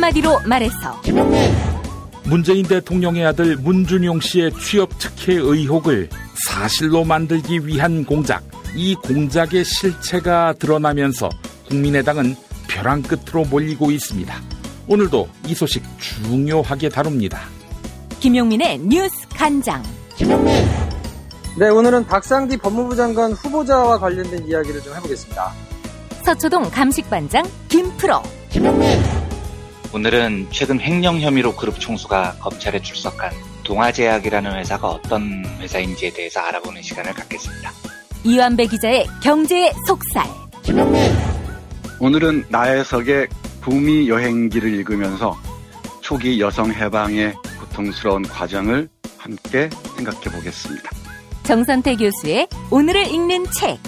한마디로 말해서 문재인 대통령의 아들 문준용 씨의 취업 특혜 의혹을 사실로 만들기 위한 공작, 이 공작의 실체가 드러나면서 국민의당은 벼랑 끝으로 몰리고 있습니다. 오늘도 이 소식 중요하게 다룹니다. 김용민의 뉴스 간장. 네, 오늘은 박상기 법무부 장관 후보자와 관련된 이야기를 좀 해보겠습니다. 서초동 감식반장 김프로. 오늘은 최근 횡령 혐의로 그룹 총수가 검찰에 출석한 동아제약이라는 회사가 어떤 회사인지에 대해서 알아보는 시간을 갖겠습니다. 이완배 기자의 경제의 속살. 오늘은 나혜석의 구미 여행기를 읽으면서 초기 여성 해방의 고통스러운 과정을 함께 생각해 보겠습니다. 정선태 교수의 오늘을 읽는 책.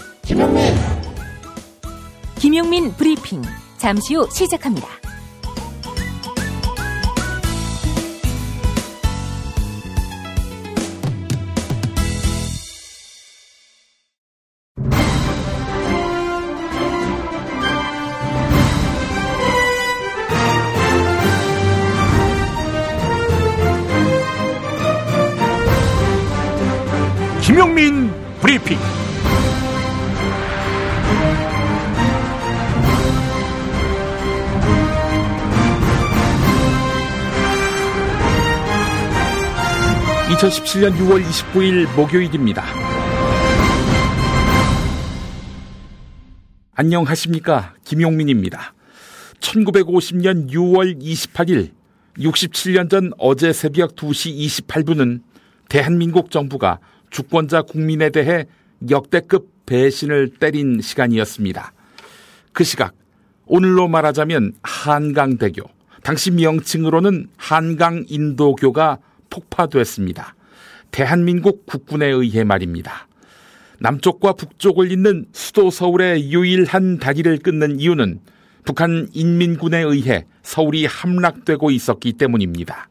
김용민 브리핑. 잠시 후 시작합니다. 김용민 브리핑. (2017년 6월 29일) 목요일입니다. 안녕하십니까, 김용민입니다. 1950년 6월 28일 67년 전 어제 새벽 2시 28분은 대한민국 정부가 주권자 국민에 대해 역대급 배신을 때린 시간이었습니다. 그 시각, 오늘로 말하자면 한강대교, 당시 명칭으로는 한강인도교가 폭파됐습니다. 대한민국 국군에 의해 말입니다. 남쪽과 북쪽을 잇는 수도 서울의 유일한 다리를 끊는 이유는 북한 인민군에 의해 서울이 함락되고 있었기 때문입니다.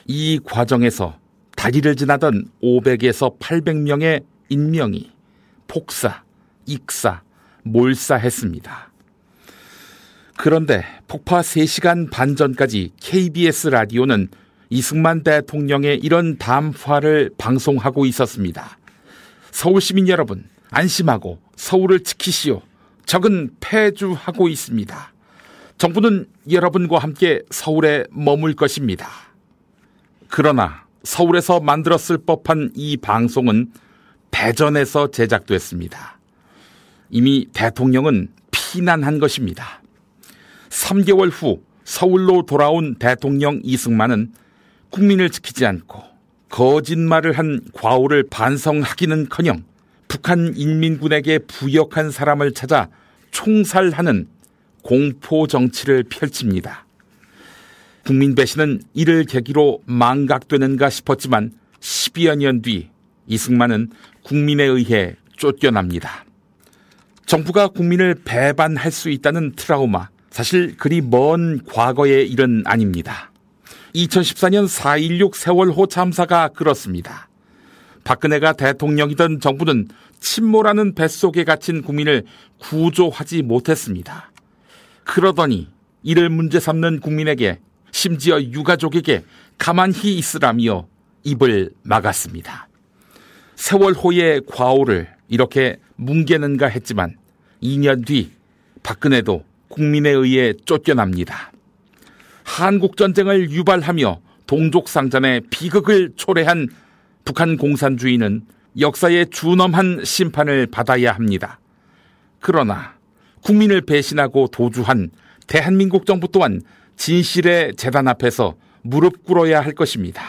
이 과정에서 다리를 지나던 500에서 800명의 인명이 폭사, 익사, 몰사했습니다. 그런데 폭파 3시간 반 전까지 KBS 라디오는 이승만 대통령의 이런 담화를 방송하고 있었습니다. 서울 시민 여러분, 안심하고 서울을 지키시오. 적은 패주하고 있습니다. 정부는 여러분과 함께 서울에 머물 것입니다. 그러나 서울에서 만들었을 법한 이 방송은 대전에서 제작됐습니다. 이미 대통령은 피난한 것입니다. 3개월 후 서울로 돌아온 대통령 이승만은 국민을 지키지 않고 거짓말을 한 과오를 반성하기는커녕 북한 인민군에게 부역한 사람을 찾아 총살하는 공포 정치를 펼칩니다. 국민 배신은 이를 계기로 망각되는가 싶었지만 12여 년 뒤 이승만은 국민에 의해 쫓겨납니다. 정부가 국민을 배반할 수 있다는 트라우마, 사실 그리 먼 과거의 일은 아닙니다. 2014년 4.16 세월호 참사가 그렇습니다. 박근혜가 대통령이던 정부는 침몰하는 뱃속에 갇힌 국민을 구조하지 못했습니다. 그러더니 이를 문제 삼는 국민에게, 심지어 유가족에게 가만히 있으라며 입을 막았습니다. 세월호의 과오를 이렇게 뭉개는가 했지만 2년 뒤 박근혜도 국민에 의해 쫓겨납니다. 한국전쟁을 유발하며 동족상잔의 비극을 초래한 북한 공산주의는 역사의 준엄한 심판을 받아야 합니다. 그러나 국민을 배신하고 도주한 대한민국 정부 또한 진실의 재단 앞에서 무릎 꿇어야 할 것입니다.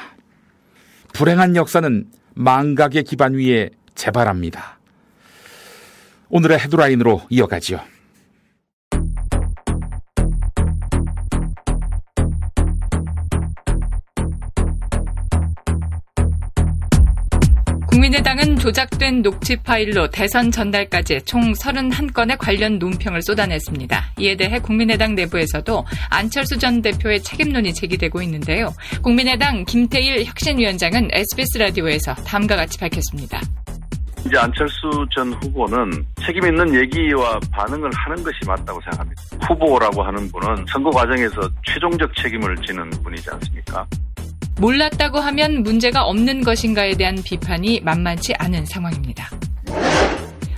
불행한 역사는 망각의 기반 위에 재발합니다. 오늘의 헤드라인으로 이어가지요. 국민의당은 조작된 녹취 파일로 대선 전날까지 총 31건의 관련 논평을 쏟아냈습니다. 이에 대해 국민의당 내부에서도 안철수 전 대표의 책임론이 제기되고 있는데요. 국민의당 김태일 혁신위원장은 SBS 라디오에서 다음과 같이 밝혔습니다. 이제 안철수 전 후보는 책임 있는 얘기와 반응을 하는 것이 맞다고 생각합니다. 후보라고 하는 분은 선거 과정에서 최종적 책임을 지는 분이지 않습니까? 몰랐다고 하면 문제가 없는 것인가에 대한 비판이 만만치 않은 상황입니다.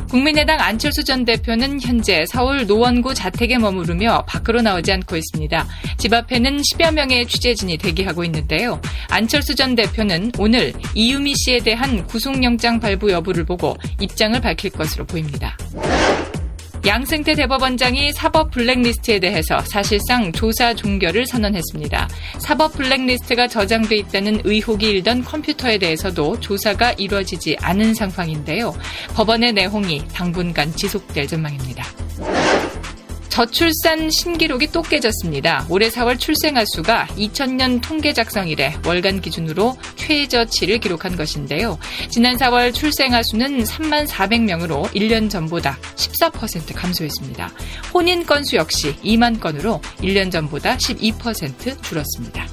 국민의당 안철수 전 대표는 현재 서울 노원구 자택에 머무르며 밖으로 나오지 않고 있습니다. 집 앞에는 10여 명의 취재진이 대기하고 있는데요. 안철수 전 대표는 오늘 이유미 씨에 대한 구속영장 발부 여부를 보고 입장을 밝힐 것으로 보입니다. 양승태 대법원장이 사법 블랙리스트에 대해서 사실상 조사 종결을 선언했습니다. 사법 블랙리스트가 저장돼 있다는 의혹이 일던 컴퓨터에 대해서도 조사가 이루어지지 않은 상황인데요. 법원의 내홍이 당분간 지속될 전망입니다. 저출산 신기록이 또 깨졌습니다. 올해 4월 출생아 수가 2000년 통계 작성 이래 월간 기준으로 최저치를 기록한 것인데요. 지난 4월 출생아 수는 3만 400명으로 1년 전보다 14% 감소했습니다. 혼인 건수 역시 2만 건으로 1년 전보다 12% 줄었습니다.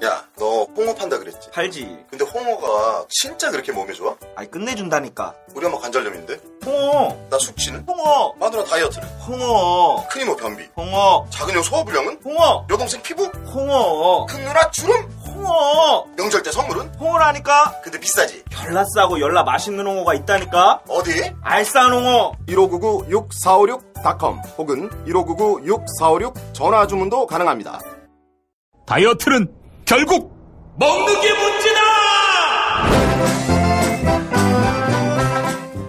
야, 너 홍어 판다 그랬지? 팔지. 근데 홍어가 진짜 그렇게 몸에 좋아? 아니, 끝내준다니까. 우리 엄마 관절염인데? 홍어. 나 숙취는? 홍어. 마누라 다이어트는? 홍어. 큰이모 변비? 홍어. 작은 형 소화불량은? 홍어. 여동생 피부? 홍어. 큰 누나 주름? 홍어. 명절 때 선물은? 홍어라니까. 근데 비싸지? 별나 싸고 열나 맛있는 홍어가 있다니까. 어디? 알싸한 홍어. 1599-6456.com 혹은 1599-6456 전화 주문도 가능합니다. 다이어트는 결국 먹는 게 문제다!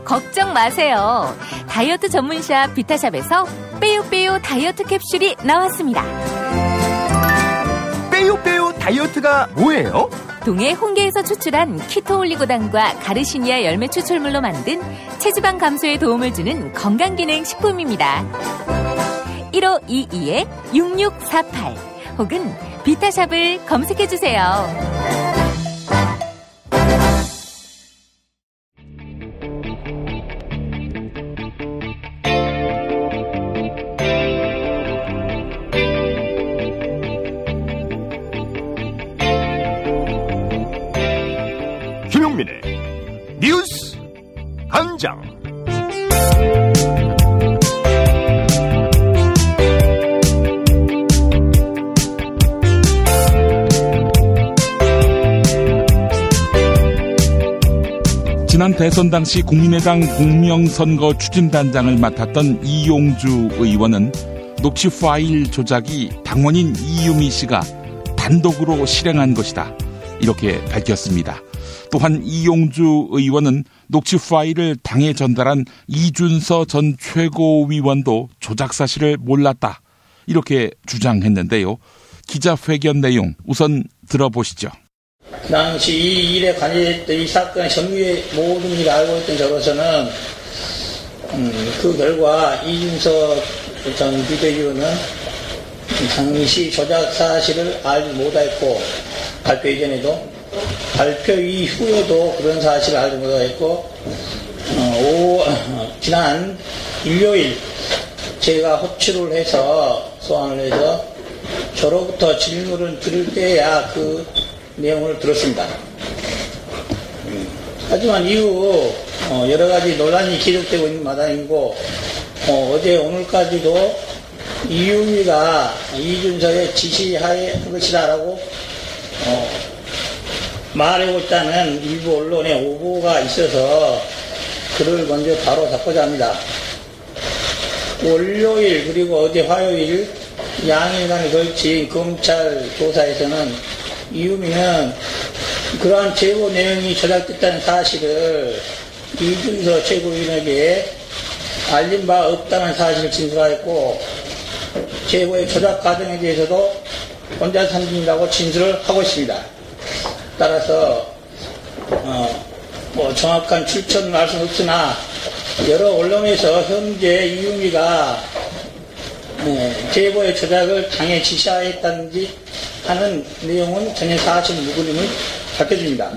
걱정 마세요. 다이어트 전문샵 비타샵에서 빼요빼요 다이어트 캡슐이 나왔습니다. 빼요빼요 다이어트가 뭐예요? 동해 홍게에서 추출한 키토올리고당과 가르시니아 열매 추출물로 만든 체지방 감소에 도움을 주는 건강기능 식품입니다. 1522-6648 혹은 비타샵을 검색해주세요. 김용민의 뉴스 한장. 지난 대선 당시 국민의당 공명선거 추진단장을 맡았던 이용주 의원은 녹취 파일 조작이 당원인 이유미 씨가 단독으로 실행한 것이다, 이렇게 밝혔습니다. 또한 이용주 의원은 녹취 파일을 당에 전달한 이준서 전 최고위원도 조작 사실을 몰랐다, 이렇게 주장했는데요. 기자회견 내용 우선 들어보시죠. 그 당시 이 일에 관여했던 이 사건의 전부의 모든 일을 알고 있던 저로서는 그 결과 이준서 전 비대위원은 당시 조작 사실을 알지 못했고, 발표 이전에도 발표 이후에도 그런 사실을 알지 못했고, 지난 일요일 제가 호출을 해서 소환을 해서 저로부터 질문을 들을 때야 그 내용을 들었습니다. 하지만 이후 여러 가지 논란이 계속되고 있는 마당이고, 어제 오늘까지도 이유미가 이준석의 지시하에 한 것이다라고 말하고 있다는 일부 언론의 오보가 있어서 그를 먼저 바로 잡고자 합니다. 월요일 그리고 어제 화요일 양일간에 걸친 검찰 조사에서는 이유미는 그러한 제보 내용이 조작됐다는 사실을 이준석 최고위원에게 알린 바 없다는 사실을 진술하였고, 제보의 조작 과정에 대해서도 혼자 삼진이라고 진술을 하고 있습니다. 따라서 정확한 출처는 알 수는 없으나 여러 언론에서 현재 이유미가 제보의 조작을 당에 지시하였다든지 하는 내용은 전혀 사실 무근임을 밝혀줍니다.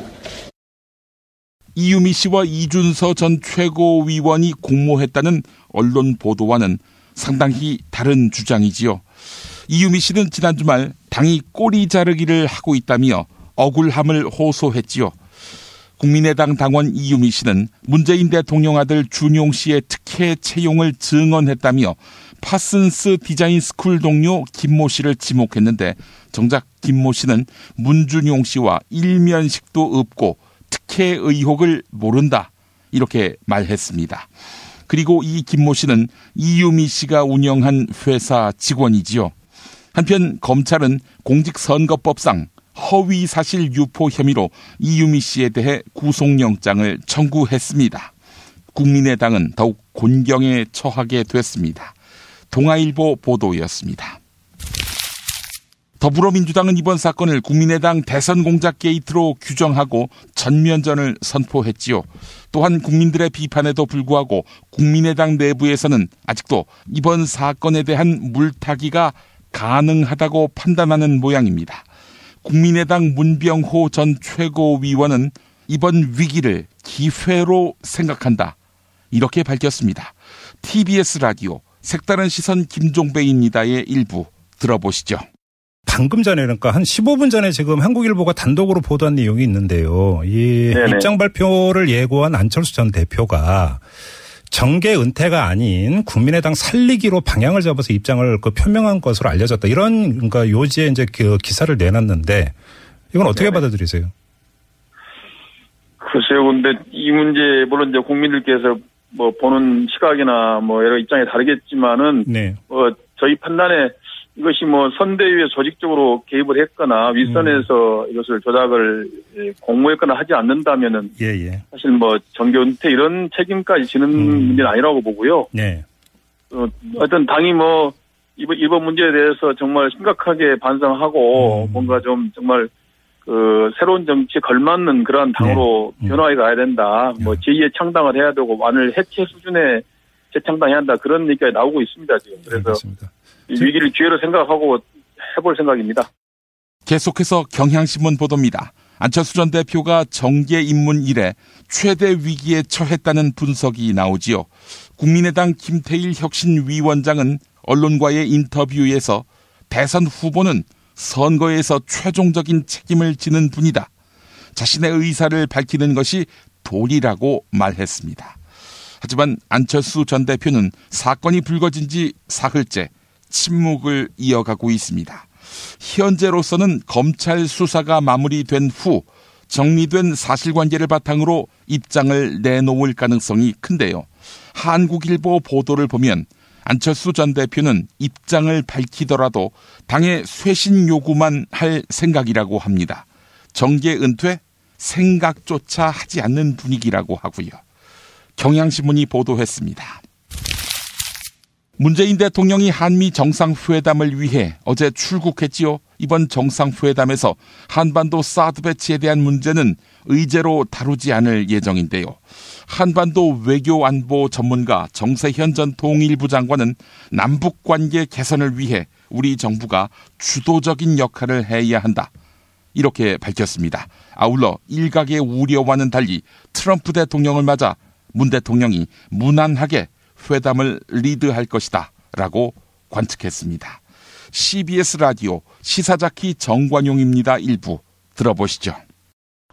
이유미 씨와 이준서 전 최고위원이 공모했다는 언론 보도와는 상당히 다른 주장이지요. 이유미 씨는 지난 주말 당이 꼬리 자르기를 하고 있다며 억울함을 호소했지요. 국민의당 당원 이유미 씨는 문재인 대통령 아들 준용 씨의 특혜 채용을 증언했다며 파슨스 디자인 스쿨 동료 김모 씨를 지목했는데 정작 김모 씨는 문준용 씨와 일면식도 없고 특혜 의혹을 모른다 이렇게 말했습니다. 그리고 이 김모 씨는 이유미 씨가 운영한 회사 직원이지요. 한편 검찰은 공직선거법상 허위사실 유포 혐의로 이유미 씨에 대해 구속영장을 청구했습니다. 국민의당은 더욱 곤경에 처하게 됐습니다. 동아일보 보도였습니다. 더불어민주당은 이번 사건을 국민의당 대선 공작 게이트로 규정하고 전면전을 선포했지요. 또한 국민들의 비판에도 불구하고 국민의당 내부에서는 아직도 이번 사건에 대한 물타기가 가능하다고 판단하는 모양입니다. 국민의당 문병호 전 최고위원은 이번 위기를 기회로 생각한다. 이렇게 밝혔습니다. TBS 라디오 색다른 시선 김종배입니다의 일부 들어보시죠. 방금 전에 그러니까 한 15분 전에 지금 한국일보가 단독으로 보도한 내용이 있는데요. 이 네네. 입장 발표를 예고한 안철수 전 대표가 정계 은퇴가 아닌 국민의당 살리기로 방향을 잡아서 입장을 표명한 것으로 알려졌다. 이런 그러니까 요지에 이제 그 기사를 내놨는데 이건 어떻게 네네. 받아들이세요? 글쎄요. 근데 이 문제 물론 이제 국민들께서 뭐 보는 시각이나 뭐 여러 입장이 다르겠지만은 네. 저희 판단에 이것이 뭐 선대위에 조직적으로 개입을 했거나 윗선에서 이것을 조작을 공모했거나 하지 않는다면은 사실 뭐 정계 은퇴 이런 책임까지 지는 문제는 아니라고 보고요. 네. 어떤 당이 뭐 이번 문제에 대해서 정말 심각하게 반성하고 뭔가 좀 정말 그 새로운 정치에 걸맞는 그러한 당으로 변화해 가야 된다. 뭐 제2의 창당을 해야 되고 완을 해체 수준의 재창당해야 한다. 그런 얘기가 나오고 있습니다 지금. 그래서 위기를 기회로 생각하고 해볼 생각입니다. 계속해서 경향신문 보도입니다. 안철수 전 대표가 정계 입문 이래 최대 위기에 처했다는 분석이 나오지요. 국민의당 김태일 혁신위원장은 언론과의 인터뷰에서 대선 후보는 선거에서 최종적인 책임을 지는 분이다. 자신의 의사를 밝히는 것이 도리라고 말했습니다. 하지만 안철수 전 대표는 사건이 불거진 지 사흘째 침묵을 이어가고 있습니다. 현재로서는 검찰 수사가 마무리된 후 정리된 사실관계를 바탕으로 입장을 내놓을 가능성이 큰데요. 한국일보 보도를 보면 안철수 전 대표는 입장을 밝히더라도 당의 쇄신 요구만 할 생각이라고 합니다. 정계 은퇴 생각조차 하지 않는 분위기라고 하고요. 경향신문이 보도했습니다. 문재인 대통령이 한미 정상회담을 위해 어제 출국했지요. 이번 정상회담에서 한반도 사드 배치에 대한 문제는 의제로 다루지 않을 예정인데요. 한반도 외교안보 전문가 정세현 전 통일부 장관은 남북관계 개선을 위해 우리 정부가 주도적인 역할을 해야 한다. 이렇게 밝혔습니다. 아울러 일각의 우려와는 달리 트럼프 대통령을 맞아 문 대통령이 무난하게 회담을 리드할 것이다 라고 관측했습니다. CBS 라디오 시사자키 정관용입니다. 일부 들어보시죠.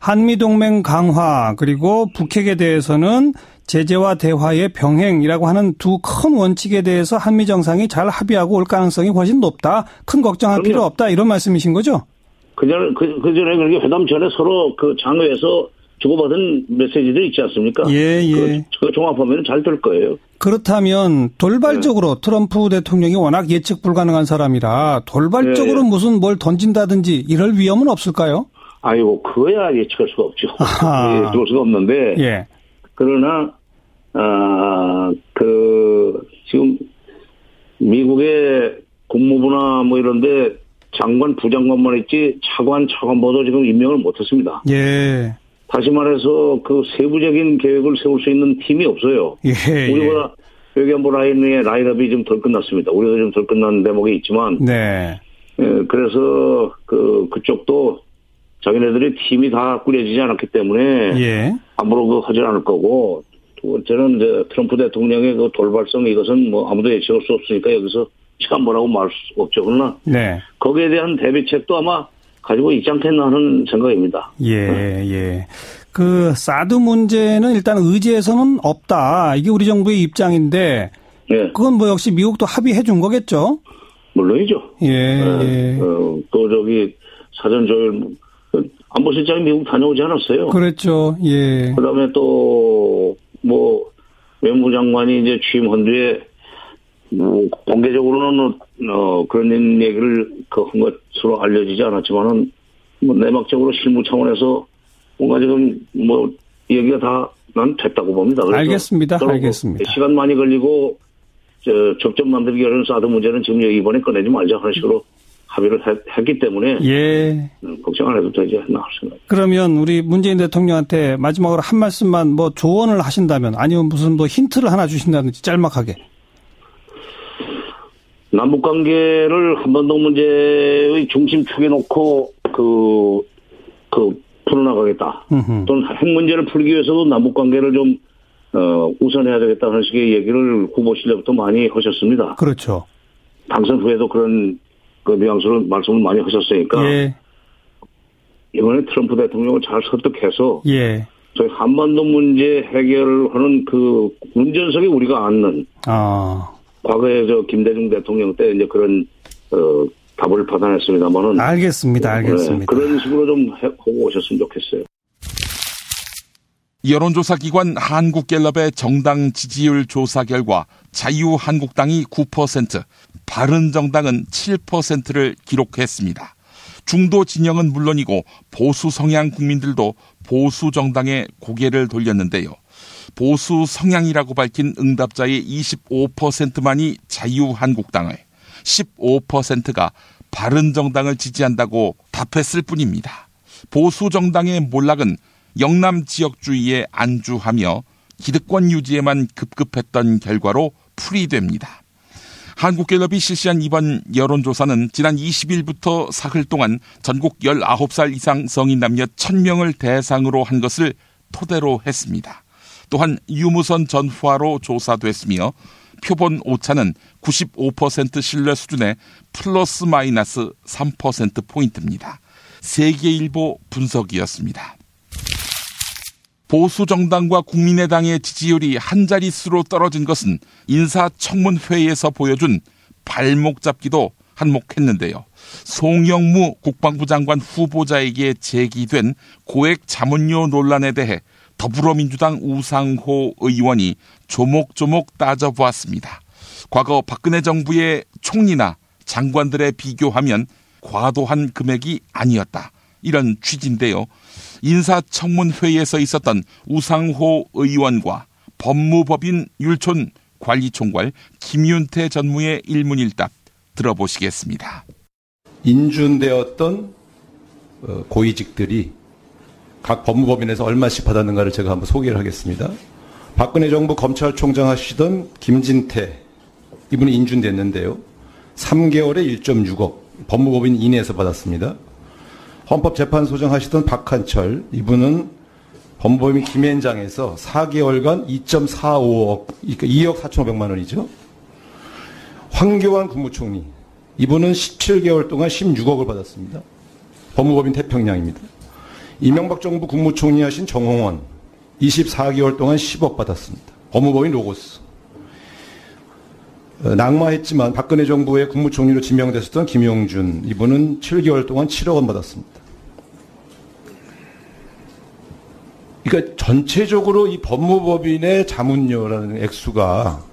한미동맹 강화 그리고 북핵에 대해서는 제재와 대화의 병행이라고 하는 두 큰 원칙에 대해서 한미 정상이 잘 합의하고 올 가능성이 훨씬 높다. 큰 걱정할 필요 없다. 이런 말씀이신 거죠? 그 전에 그렇게 회담 전에 서로 그 장외에서 주고받은 메시지들이 있지 않습니까? 예. 그 종합하면 잘 될 거예요. 그렇다면 돌발적으로 트럼프 대통령이 워낙 예측 불가능한 사람이라 돌발적으로 무슨 뭘 던진다든지 이럴 위험은 없을까요? 아이고, 그거야 예측할 수가 없죠. 예측할 수가 없는데. 그러나, 지금 미국의 국무부나 뭐 이런데 장관, 부장관만 있지 차관보도 지금 임명을 못했습니다. 예. 다시 말해서 그 세부적인 계획을 세울 수 있는 팀이 없어요. 우리보다 외교안보 라인의 라인업이 좀 덜 끝났습니다. 우리도 좀 덜 끝난 대목이 있지만. 네. 그래서 그쪽도 자기네들의 팀이 다 꾸려지지 않았기 때문에. 함부로 하지 않을 거고. 두 번째는 이제 트럼프 대통령의 그 돌발성 이것은 뭐 아무도 예측할 수 없으니까 여기서 제가 뭐라고 말할 수 없죠. 그러나 네. 거기에 대한 대비책도 아마 가지고 있지 않겠나 하는 생각입니다. 예. 그 사드 문제는 일단 의제에서는 없다. 이게 우리 정부의 입장인데 그건 뭐 역시 미국도 합의해 준 거겠죠? 물론이죠. 예. 또 저기 사전 조율 안보실장이 미국 다녀오지 않았어요. 그렇죠. 예. 그다음에 또 뭐 외무장관이 이제 취임한 뒤에 공개적으로는 그런 얘기를 한 것으로 알려지지 않았지만은 뭐 내막적으로 실무 차원에서 뭔가 지금 뭐 얘기가 다 난 됐다고 봅니다. 알겠습니다. 시간 많이 걸리고 접점 만들기 어려운 사드 문제는 지금 이번에 꺼내지 말자 하는 식으로 합의를 했기 때문에 걱정 안 해도 되지 않나 생각. 그러면 우리 문재인 대통령한테 마지막으로 한 말씀만 뭐 조언을 하신다면 아니면 무슨 뭐 힌트를 하나 주신다든지 짤막하게. 남북 관계를 한반도 문제의 중심축에 놓고 풀어나가겠다. 또는 핵 문제를 풀기 위해서도 남북 관계를 좀 우선해야 되겠다는 식의 얘기를 후보 시절부터 많이 하셨습니다. 그렇죠. 당선 후에도 그런 뉘앙스로 말씀을 많이 하셨으니까 이번에 트럼프 대통령을 잘 설득해서 저희 한반도 문제 해결을 하는 그 운전석에 우리가 앉는 과거에 김대중 대통령 때 이제 그런 답을 받아냈습니다만은 알겠습니다. 그런 식으로 좀 하고 오셨으면 좋겠어요. 여론조사 기관 한국갤럽의 정당 지지율 조사 결과 자유한국당이 9%, 바른정당은 7%를 기록했습니다. 중도 진영은 물론이고 보수 성향 국민들도 보수 정당에 고개를 돌렸는데요. 보수 성향이라고 밝힌 응답자의 25%만이 자유한국당을, 15%가 바른정당을 지지한다고 답했을 뿐입니다. 보수 정당의 몰락은 영남 지역주의에 안주하며 기득권 유지에만 급급했던 결과로 풀이됩니다. 한국갤럽이 실시한 이번 여론조사는 지난 20일부터 사흘 동안 전국 19살 이상 성인 남녀 1000명을 대상으로 한 것을 토대로 했습니다. 또한 유무선 전화로 조사됐으며 표본 오차는 95% 신뢰 수준의 플러스 마이너스 3%포인트입니다. 세계일보 분석이었습니다. 보수정당과 국민의당의 지지율이 한 자릿수로 떨어진 것은 인사청문회에서 보여준 발목 잡기도 한몫했는데요. 송영무 국방부 장관 후보자에게 제기된 고액 자문료 논란에 대해 더불어민주당 우상호 의원이 조목조목 따져보았습니다. 과거 박근혜 정부의 총리나 장관들에 비교하면 과도한 금액이 아니었다. 이런 취지인데요. 인사청문회에서 있었던 우상호 의원과 법무법인 율촌 관리총괄 김윤태 전무의 일문일답 들어보시겠습니다. 인준되었던 고위직들이 각 법무법인에서 얼마씩 받았는가를 제가 한번 소개를 하겠습니다. 박근혜 정부 검찰총장 하시던 김진태, 이분이 인준됐는데요. 3개월에 1.6억, 법무법인 이내에서 받았습니다. 헌법재판소장 하시던 박한철, 이분은 법무법인 김앤장에서 4개월간 2.45억, 그러니까 2억 4,500만 원이죠. 황교안 국무총리, 이분은 17개월 동안 16억을 받았습니다. 법무법인 태평양입니다. 이명박 정부 국무총리 하신 정홍원, 24개월 동안 10억 받았습니다. 법무법인 로고스. 낙마했지만 박근혜 정부의 국무총리로 지명됐었던 김용준, 이분은 7개월 동안 7억 원 받았습니다. 그러니까 전체적으로 이 법무법인의 자문료라는 액수가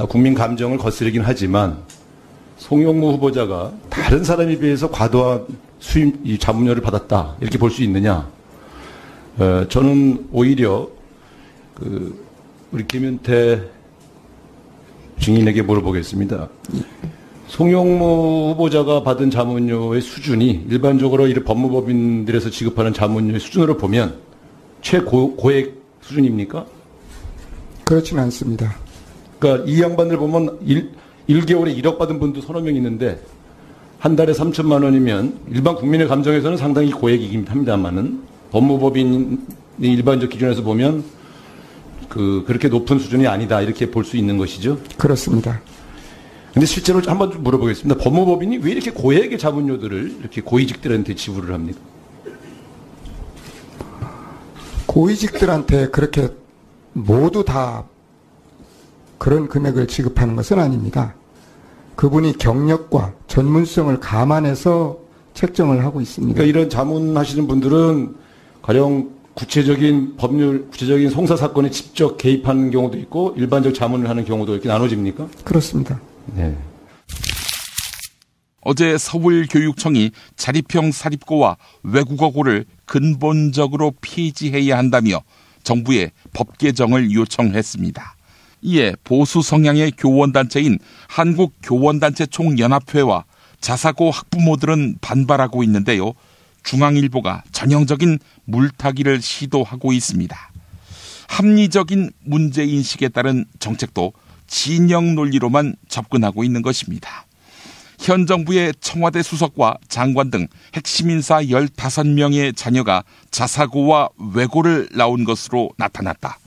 국민 감정을 거스르긴 하지만 송영무 후보자가 다른 사람에 비해서 과도한 수입 이 자문료를 받았다 이렇게 볼 수 있느냐? 저는 오히려 우리 김윤태 증인에게 물어보겠습니다. 송영무 후보자가 받은 자문료의 수준이 일반적으로 이 법무법인들에서 지급하는 자문료의 수준으로 보면 최고액 수준입니까? 그렇지는 않습니다. 그러니까 이 양반들 보면 1개월에 1억 받은 분도 서너 명 있는데 한 달에 3천만 원이면 일반 국민의 감정에서는 상당히 고액이긴 합니다만은 법무법인의 일반적 기준에서 보면 그렇게 높은 수준이 아니다 이렇게 볼 수 있는 것이죠. 그렇습니다. 근데 실제로 한번 좀 물어보겠습니다. 법무법인이 왜 이렇게 고액의 자문료들을 이렇게 고위직들한테 지불을 합니까? 고위직들한테 그렇게 모두 다 그런 금액을 지급하는 것은 아닙니다. 그분이 경력과 전문성을 감안해서 책정을 하고 있습니다. 그러니까 이런 자문하시는 분들은 가령 구체적인 법률, 구체적인 송사 사건에 직접 개입하는 경우도 있고 일반적 자문을 하는 경우도 이렇게 나눠집니까? 그렇습니다. 네. 어제 서울교육청이 자립형 사립고와 외국어고를 근본적으로 폐지해야 한다며 정부에 법 개정을 요청했습니다. 이에 보수 성향의 교원단체인 한국교원단체총연합회와 자사고 학부모들은 반발하고 있는데요. 중앙일보가 전형적인 물타기를 시도하고 있습니다. 합리적인 문제인식에 따른 정책도 진영 논리로만 접근하고 있는 것입니다. 현 정부의 청와대 수석과 장관 등 핵심 인사 15명의 자녀가 자사고와 외고를 나온 것으로 나타났다.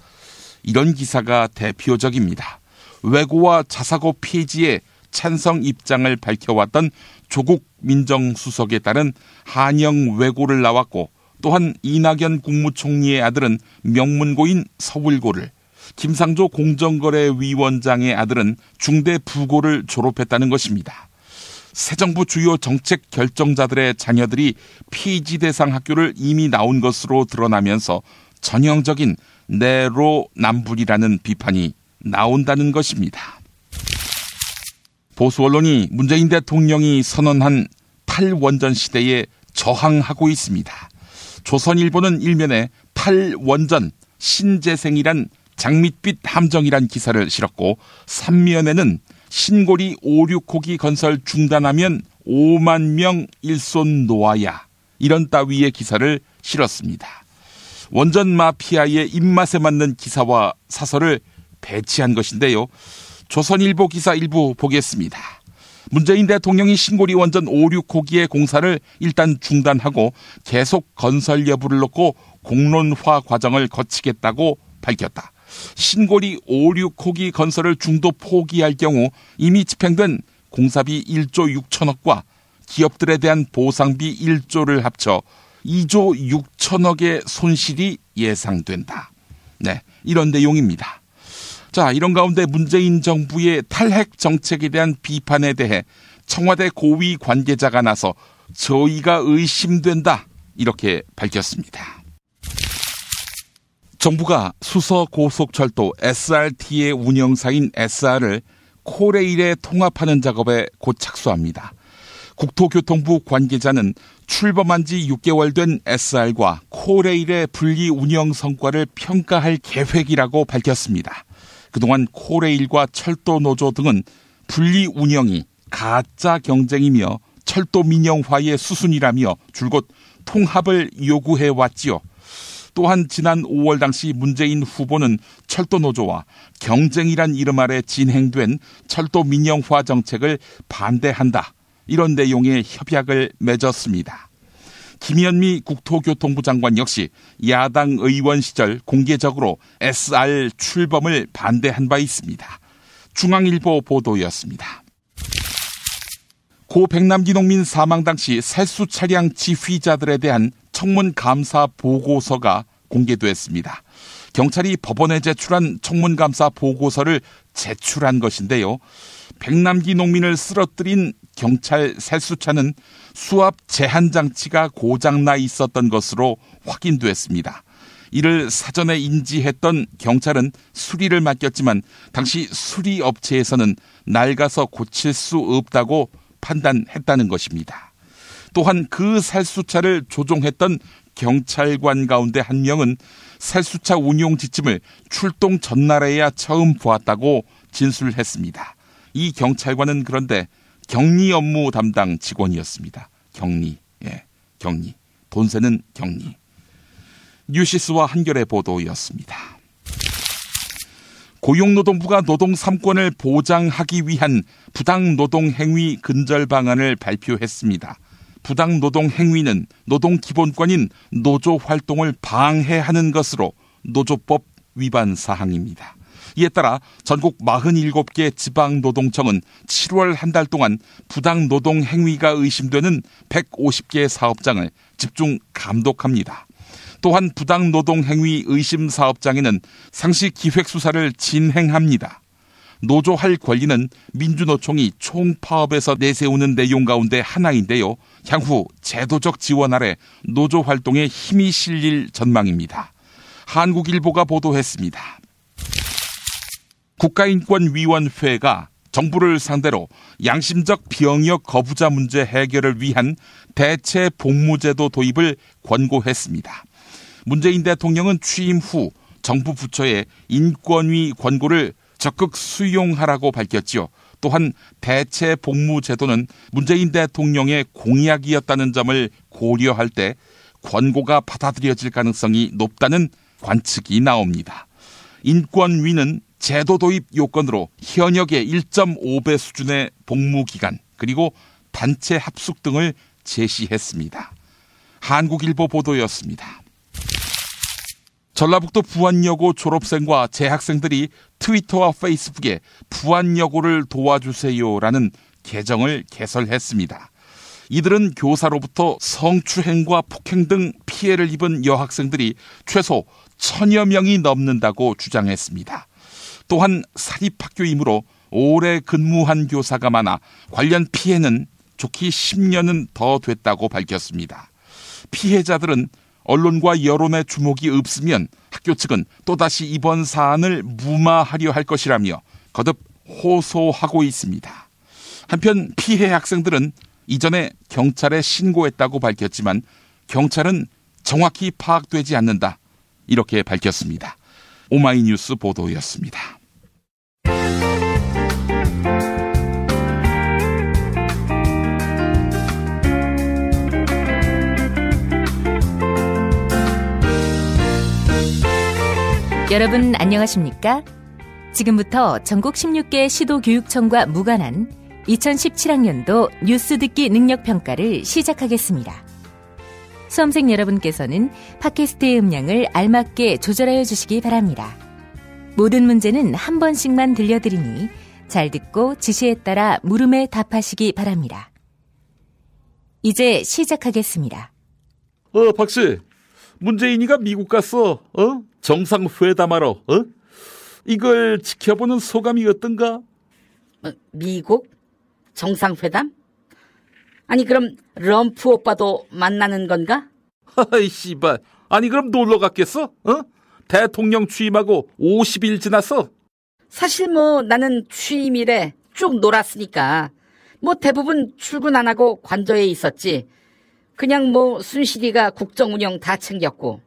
이런 기사가 대표적입니다. 외고와 자사고 폐지에 찬성 입장을 밝혀왔던 조국 민정수석에 따른 한영 외고를 나왔고 또한 이낙연 국무총리의 아들은 명문고인 서울고를, 김상조 공정거래위원장의 아들은 중대 부고를 졸업했다는 것입니다. 새 정부 주요 정책 결정자들의 자녀들이 폐지 대상 학교를 이미 나온 것으로 드러나면서 전형적인 내로남불이라는 비판이 나온다는 것입니다. 보수 언론이 문재인 대통령이 선언한 탈원전 시대에 저항하고 있습니다. 조선일보는 일면에 탈원전 신재생이란 장밋빛 함정이란 기사를 실었고 3면에는 신고리 5,6호기 건설 중단하면 5만 명 일손 놓아야 이런 따위의 기사를 실었습니다. 원전 마피아의 입맛에 맞는 기사와 사설을 배치한 것인데요. 조선일보 기사 일부 보겠습니다. 문재인 대통령이 신고리 원전 5,6호기의 공사를 일단 중단하고 계속 건설 여부를 놓고 공론화 과정을 거치겠다고 밝혔다. 신고리 5,6호기 건설을 중도 포기할 경우 이미 집행된 공사비 1조 6천억과 기업들에 대한 보상비 1조를 합쳐 2조 6천억의 손실이 예상된다. 네, 이런 내용입니다. 자, 이런 가운데 문재인 정부의 탈핵 정책에 대한 비판에 대해 청와대 고위 관계자가 나서 저희가 의심된다 이렇게 밝혔습니다. 정부가 수서고속철도 SRT의 운영사인 SR을 코레일에 통합하는 작업에 곧 착수합니다. 국토교통부 관계자는 출범한 지 6개월 된 SR과 코레일의 분리 운영 성과를 평가할 계획이라고 밝혔습니다. 그동안 코레일과 철도노조 등은 분리 운영이 가짜 경쟁이며 철도 민영화의 수순이라며 줄곧 통합을 요구해왔지요. 또한 지난 5월 당시 문재인 후보는 철도노조와 경쟁이란 이름 아래 진행된 철도 민영화 정책을 반대한다. 이런 내용의 협약을 맺었습니다. 김현미 국토교통부 장관 역시 야당 의원 시절 공개적으로 SR 출범을 반대한 바 있습니다. 중앙일보 보도였습니다. 고 백남기 농민 사망 당시 살수 차량 지휘자들에 대한 청문 감사 보고서가 공개됐습니다. 경찰이 법원에 제출한 청문 감사 보고서를 제출한 것인데요. 백남기 농민을 쓰러뜨린 경찰 살수차는 수압 제한 장치가 고장나 있었던 것으로 확인됐습니다. 이를 사전에 인지했던 경찰은 수리를 맡겼지만 당시 수리업체에서는 낡아서 고칠 수 없다고 판단했다는 것입니다. 또한 그 살수차를 조종했던 경찰관 가운데 한 명은 살수차 운용 지침을 출동 전날에야 처음 보았다고 진술했습니다. 이 경찰관은 그런데 격리 업무 담당 직원이었습니다. 격리, 격리. 돈세는 격리. 뉴시스와 한겨레 보도였습니다. 고용노동부가 노동 3권을 보장하기 위한 부당노동행위 근절 방안을 발표했습니다. 부당노동행위는 노동기본권인 노조 활동을 방해하는 것으로 노조법 위반 사항입니다. 이에 따라 전국 47개 지방노동청은 7월 한 달 동안 부당노동 행위가 의심되는 150개 사업장을 집중 감독합니다. 또한 부당노동 행위 의심 사업장에는 상시 기획수사를 진행합니다. 노조할 권리는 민주노총이 총파업에서 내세우는 내용 가운데 하나인데요. 향후 제도적 지원 아래 노조 활동에 힘이 실릴 전망입니다. 한국일보가 보도했습니다. 국가인권위원회가 정부를 상대로 양심적 병역 거부자 문제 해결을 위한 대체 복무제도 도입을 권고했습니다. 문재인 대통령은 취임 후 정부 부처에 인권위 권고를 적극 수용하라고 밝혔지요. 또한 대체 복무 제도는 문재인 대통령의 공약이었다는 점을 고려할 때 권고가 받아들여질 가능성이 높다는 관측이 나옵니다. 인권위는 제도 도입 요건으로 현역의 1.5배 수준의 복무 기간 그리고 단체 합숙 등을 제시했습니다. 한국일보 보도였습니다. 전라북도 부안여고 졸업생과 재학생들이 트위터와 페이스북에 부안여고를 도와주세요라는 계정을 개설했습니다. 이들은 교사로부터 성추행과 폭행 등 피해를 입은 여학생들이 최소 1000여 명이 넘는다고 주장했습니다. 또한 사립학교이므로 오래 근무한 교사가 많아 관련 피해는 좋기 10년은 더 됐다고 밝혔습니다. 피해자들은 언론과 여론의 주목이 없으면 학교 측은 또다시 이번 사안을 무마하려 할 것이라며 거듭 호소하고 있습니다. 한편 피해 학생들은 이전에 경찰에 신고했다고 밝혔지만 경찰은 정확히 파악되지 않는다. 이렇게 밝혔습니다. 오마이뉴스 보도였습니다. 여러분 안녕하십니까? 지금부터 전국 16개 시도교육청과 무관한 2017학년도 뉴스 듣기 능력평가를 시작하겠습니다. 수험생 여러분께서는 팟캐스트의 음량을 알맞게 조절하여 주시기 바랍니다. 모든 문제는 한 번씩만 들려드리니 잘 듣고 지시에 따라 물음에 답하시기 바랍니다. 이제 시작하겠습니다. 박씨, 문재인이가 미국 갔어. 정상회담하러. 이걸 지켜보는 소감이 어떤가? 미국? 정상회담? 아니 그럼 럼프 오빠도 만나는 건가? 하이 씨발. 아니 그럼 놀러 갔겠어? 대통령 취임하고 50일 지났어. 사실 뭐 나는 취임일에 쭉 놀았으니까 뭐 대부분 출근 안 하고 관저에 있었지. 그냥 뭐 순실이가 국정 운영 다 챙겼고.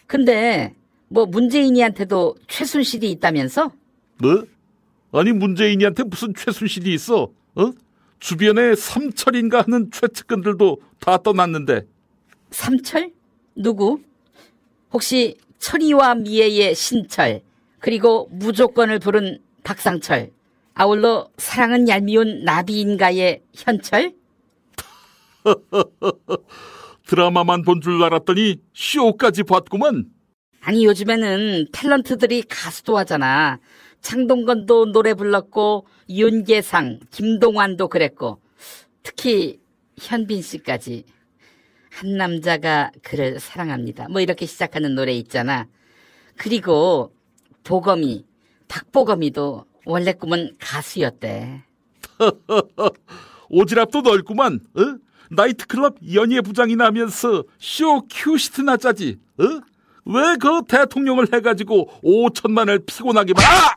근데 뭐 문재인이한테도 최순실이 있다면서? 뭐? 아니 문재인이한테 무슨 최순실이 있어? 주변에 삼철인가 하는 최측근들도 다 떠났는데. 삼철? 누구? 혹시 철이와 미애의 신철, 그리고 무조건을 부른 박상철, 아울러 사랑은 얄미운 나비인가의 현철? 드라마만 본 줄 알았더니 쇼까지 봤구만. 아니 요즘에는 탤런트들이 가수도 하잖아. 창동건도 노래 불렀고 윤계상, 김동완도 그랬고 특히 현빈 씨까지. 한 남자가 그를 사랑합니다. 뭐 이렇게 시작하는 노래 있잖아. 그리고 보검이, 박보검이도 원래 꿈은 가수였대. 오지랖도 넓구만. 나이트클럽 연예부장이나 하면서 쇼 큐시트나 짜지. 왜 그 대통령을 해가지고 5천만을 피곤하게 아!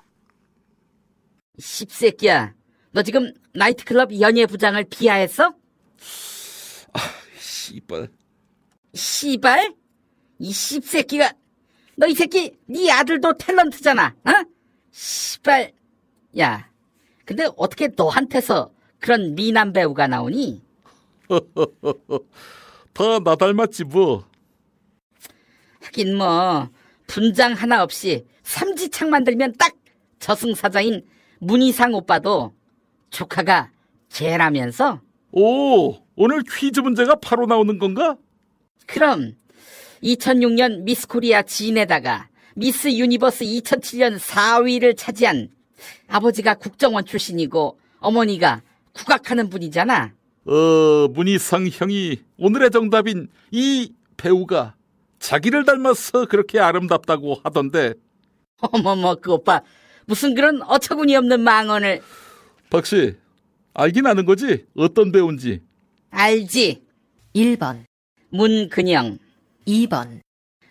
씹새끼야, 너 지금 나이트클럽 연예부장을 비하했어? 씨발. 씨발? 이 씹새끼가, 너 이 새끼 네 아들도 탤런트잖아. 씨발. 야, 근데 어떻게 너한테서 그런 미남 배우가 나오니? 다 나 닮았지 뭐. 하긴 뭐 분장 하나 없이 삼지창 만들면 딱 저승사자인 문희상 오빠도 조카가 쟤라면서? 오, 오늘 퀴즈 문제가 바로 나오는 건가? 그럼 2006년 미스코리아 지인에다가 미스 유니버스 2007년 4위를 차지한 아버지가 국정원 출신이고 어머니가 국악하는 분이잖아. 문희상 형이 오늘의 정답인 이 배우가 자기를 닮아서 그렇게 아름답다고 하던데. 어머머, 그 오빠 무슨 그런 어처구니 없는 망언을. 박씨, 알긴 아는 거지? 어떤 배우인지. 알지. 1번 문근영, 2번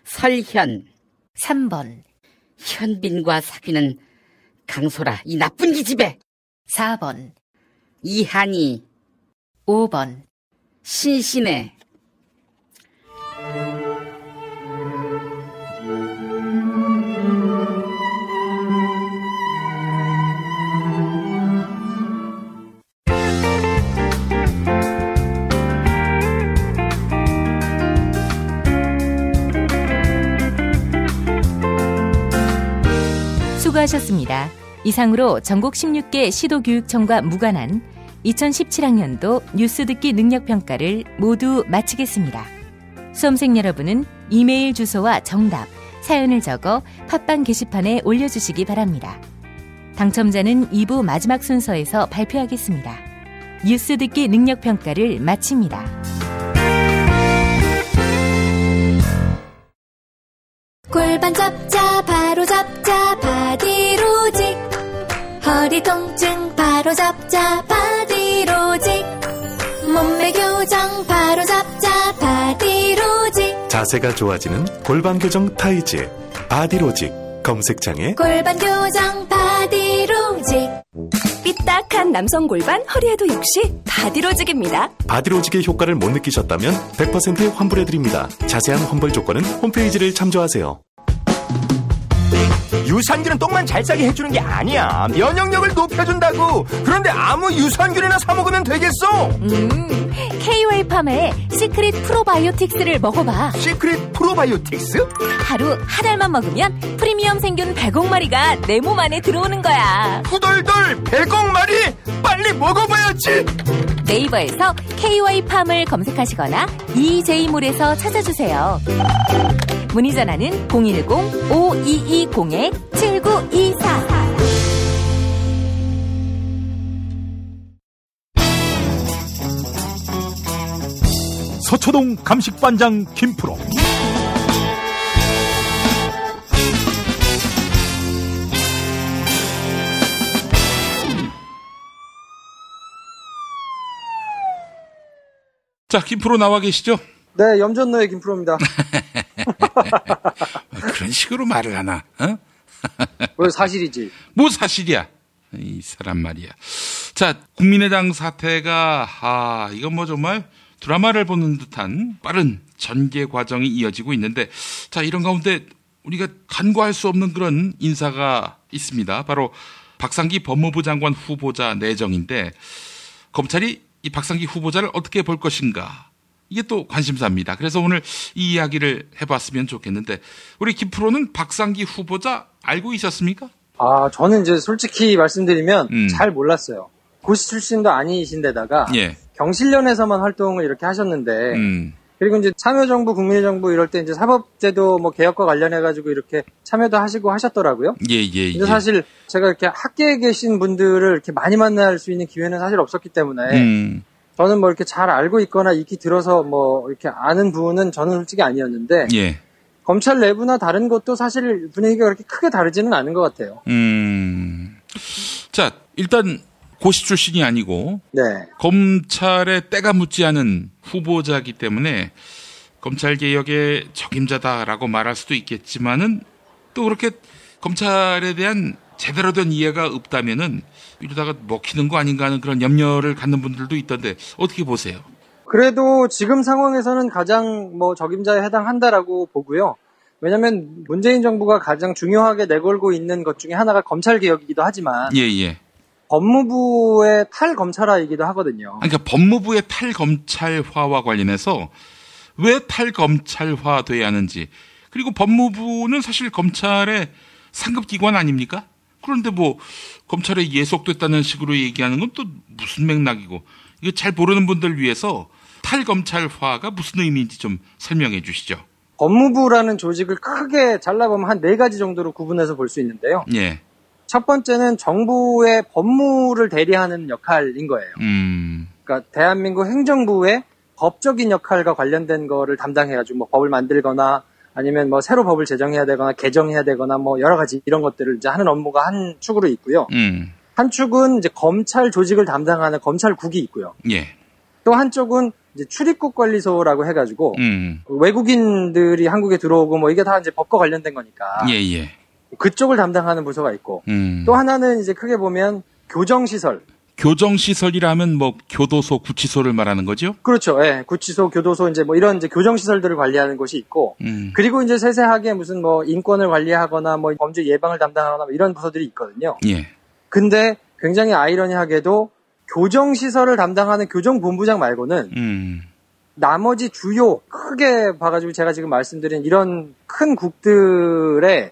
설현, 3번 현빈과 사귀는 강소라 이 나쁜 기집애. 4번 이한이, 5번 신신혜. 수고하셨습니다. 이상으로 전국 16개 시도교육청과 무관한 2017학년도 뉴스 듣기 능력평가를 모두 마치겠습니다. 수험생 여러분은 이메일 주소와 정답, 사연을 적어 팟빵 게시판에 올려주시기 바랍니다. 당첨자는 2부 마지막 순서에서 발표하겠습니다. 뉴스 듣기 능력평가를 마칩니다. 골반 잡자 바로 잡자 바디로직, 허리 통증 바로 잡자 바디로직, 몸매 교정 바로 잡자 바디로직, 자세가 좋아지는 골반 교정 타이즈 바디로직. 검색창에 골반 교정 바디로직. 삐딱한 남성 골반 허리에도 역시 바디로직입니다. 바디로직의 효과를 못 느끼셨다면 100% 환불해드립니다. 자세한 환불 조건은 홈페이지를 참조하세요. 유산균은 똥만 잘 싸게 해주는 게 아니야. 면역력을 높여준다고. 그런데 아무 유산균이나 사 먹으면 되겠어. KOA팜의 시크릿 프로바이오틱스를 먹어봐. 시크릿 프로바이오틱스? 하루 한 알만 먹으면 프리미엄 생균 100억마리가 내 몸 안에 들어오는 거야. 후덜덜 100억마리? 빨리 먹어봐야지. 네이버에서 KOA팜을 검색하시거나 EJ몰에서 찾아주세요. 문의 전화는 010-5220-7924. 서초동 감식반장 김프로. 자, 김프로 나와 계시죠? 네, 염전노의 김프로입니다. 그런 식으로 말을 하나? 어? 왜 사실이지? 뭐 사실이야? 이 사람 말이야. 자, 국민의당 사태가 이건 뭐 정말 드라마를 보는 듯한 빠른 전개 과정이 이어지고 있는데, 자, 이런 가운데 우리가 간과할 수 없는 그런 인사가 있습니다. 바로 박상기 법무부 장관 후보자 내정인데, 검찰이 이 박상기 후보자를 어떻게 볼 것인가, 이게 또 관심사입니다. 그래서 오늘 이 이야기를 해봤으면 좋겠는데, 우리 김프로는 박상기 후보자 알고 있었습니까? 저는 이제 솔직히 말씀드리면 잘 몰랐어요. 고시 출신도 아니신데다가 예. 경실련에서만 활동을 이렇게 하셨는데, 그리고 이제 참여정부, 국민의정부 이럴 때 이제 사법제도 뭐 개혁과 관련해가지고 이렇게 참여도 하시고 하셨더라고요. 근데 사실 제가 이렇게 학계에 계신 분들을 이렇게 많이 만날 수 있는 기회는 사실 없었기 때문에, 저는 뭐 이렇게 잘 알고 있거나 익히 들어서 뭐 이렇게 아는 부분은 저는 솔직히 아니었는데, 예. 검찰 내부나 다른 것도 사실 분위기가 그렇게 크게 다르지는 않은 것 같아요. 자, 일단 고시 출신이 아니고 네. 검찰에 때가 묻지 않은 후보자이기 때문에 검찰개혁의 적임자다라고 말할 수도 있겠지만은, 또 그렇게 검찰에 대한 제대로 된 이해가 없다면은 이러다가 먹히는 거 아닌가 하는 그런 염려를 갖는 분들도 있던데, 어떻게 보세요? 그래도 지금 상황에서는 가장 뭐 적임자에 해당한다라고 보고요. 왜냐하면 문재인 정부가 가장 중요하게 내걸고 있는 것 중에 하나가 검찰개혁이기도 하지만, 예. 법무부의 탈검찰화이기도 하거든요. 그러니까 법무부의 탈검찰화와 관련해서 왜 탈검찰화 돼야 하는지, 그리고 법무부는 사실 검찰의 상급기관 아닙니까? 그런데 뭐 검찰에 예속됐다는 식으로 얘기하는 건 또 무슨 맥락이고, 이거 잘 모르는 분들 위해서 탈검찰화가 무슨 의미인지 좀 설명해 주시죠. 법무부라는 조직을 크게 잘라보면 한 4가지 정도로 구분해서 볼 수 있는데요. 예. 첫 번째는 정부의 법무를 대리하는 역할인 거예요. 그러니까 대한민국 행정부의 법적인 역할과 관련된 거를 담당해가지고 뭐 법을 만들거나 아니면 뭐 새로 법을 제정해야 되거나 개정해야 되거나 뭐 여러 가지 이런 것들을 이제 하는 업무가 한 축으로 있고요. 한 축은 이제 검찰 조직을 담당하는 검찰국이 있고요. 예. 또 한쪽은 이제 출입국 관리소라고 해가지고 외국인들이 한국에 들어오고 뭐 이게 다 이제 법과 관련된 거니까. 예. 그쪽을 담당하는 부서가 있고 또 하나는 이제 크게 보면 교정시설. 교정시설이라면 뭐 교도소, 구치소를 말하는 거죠? 그렇죠. 예. 구치소, 교도소 이제 뭐 이런 이제 교정시설들을 관리하는 곳이 있고 그리고 이제 세세하게 무슨 뭐 인권을 관리하거나 뭐 범죄 예방을 담당하거나 뭐 이런 부서들이 있거든요. 예. 근데 굉장히 아이러니하게도 교정시설을 담당하는 교정본부장 말고는 나머지 주요 크게 봐가지고 제가 지금 말씀드린 이런 큰 국들의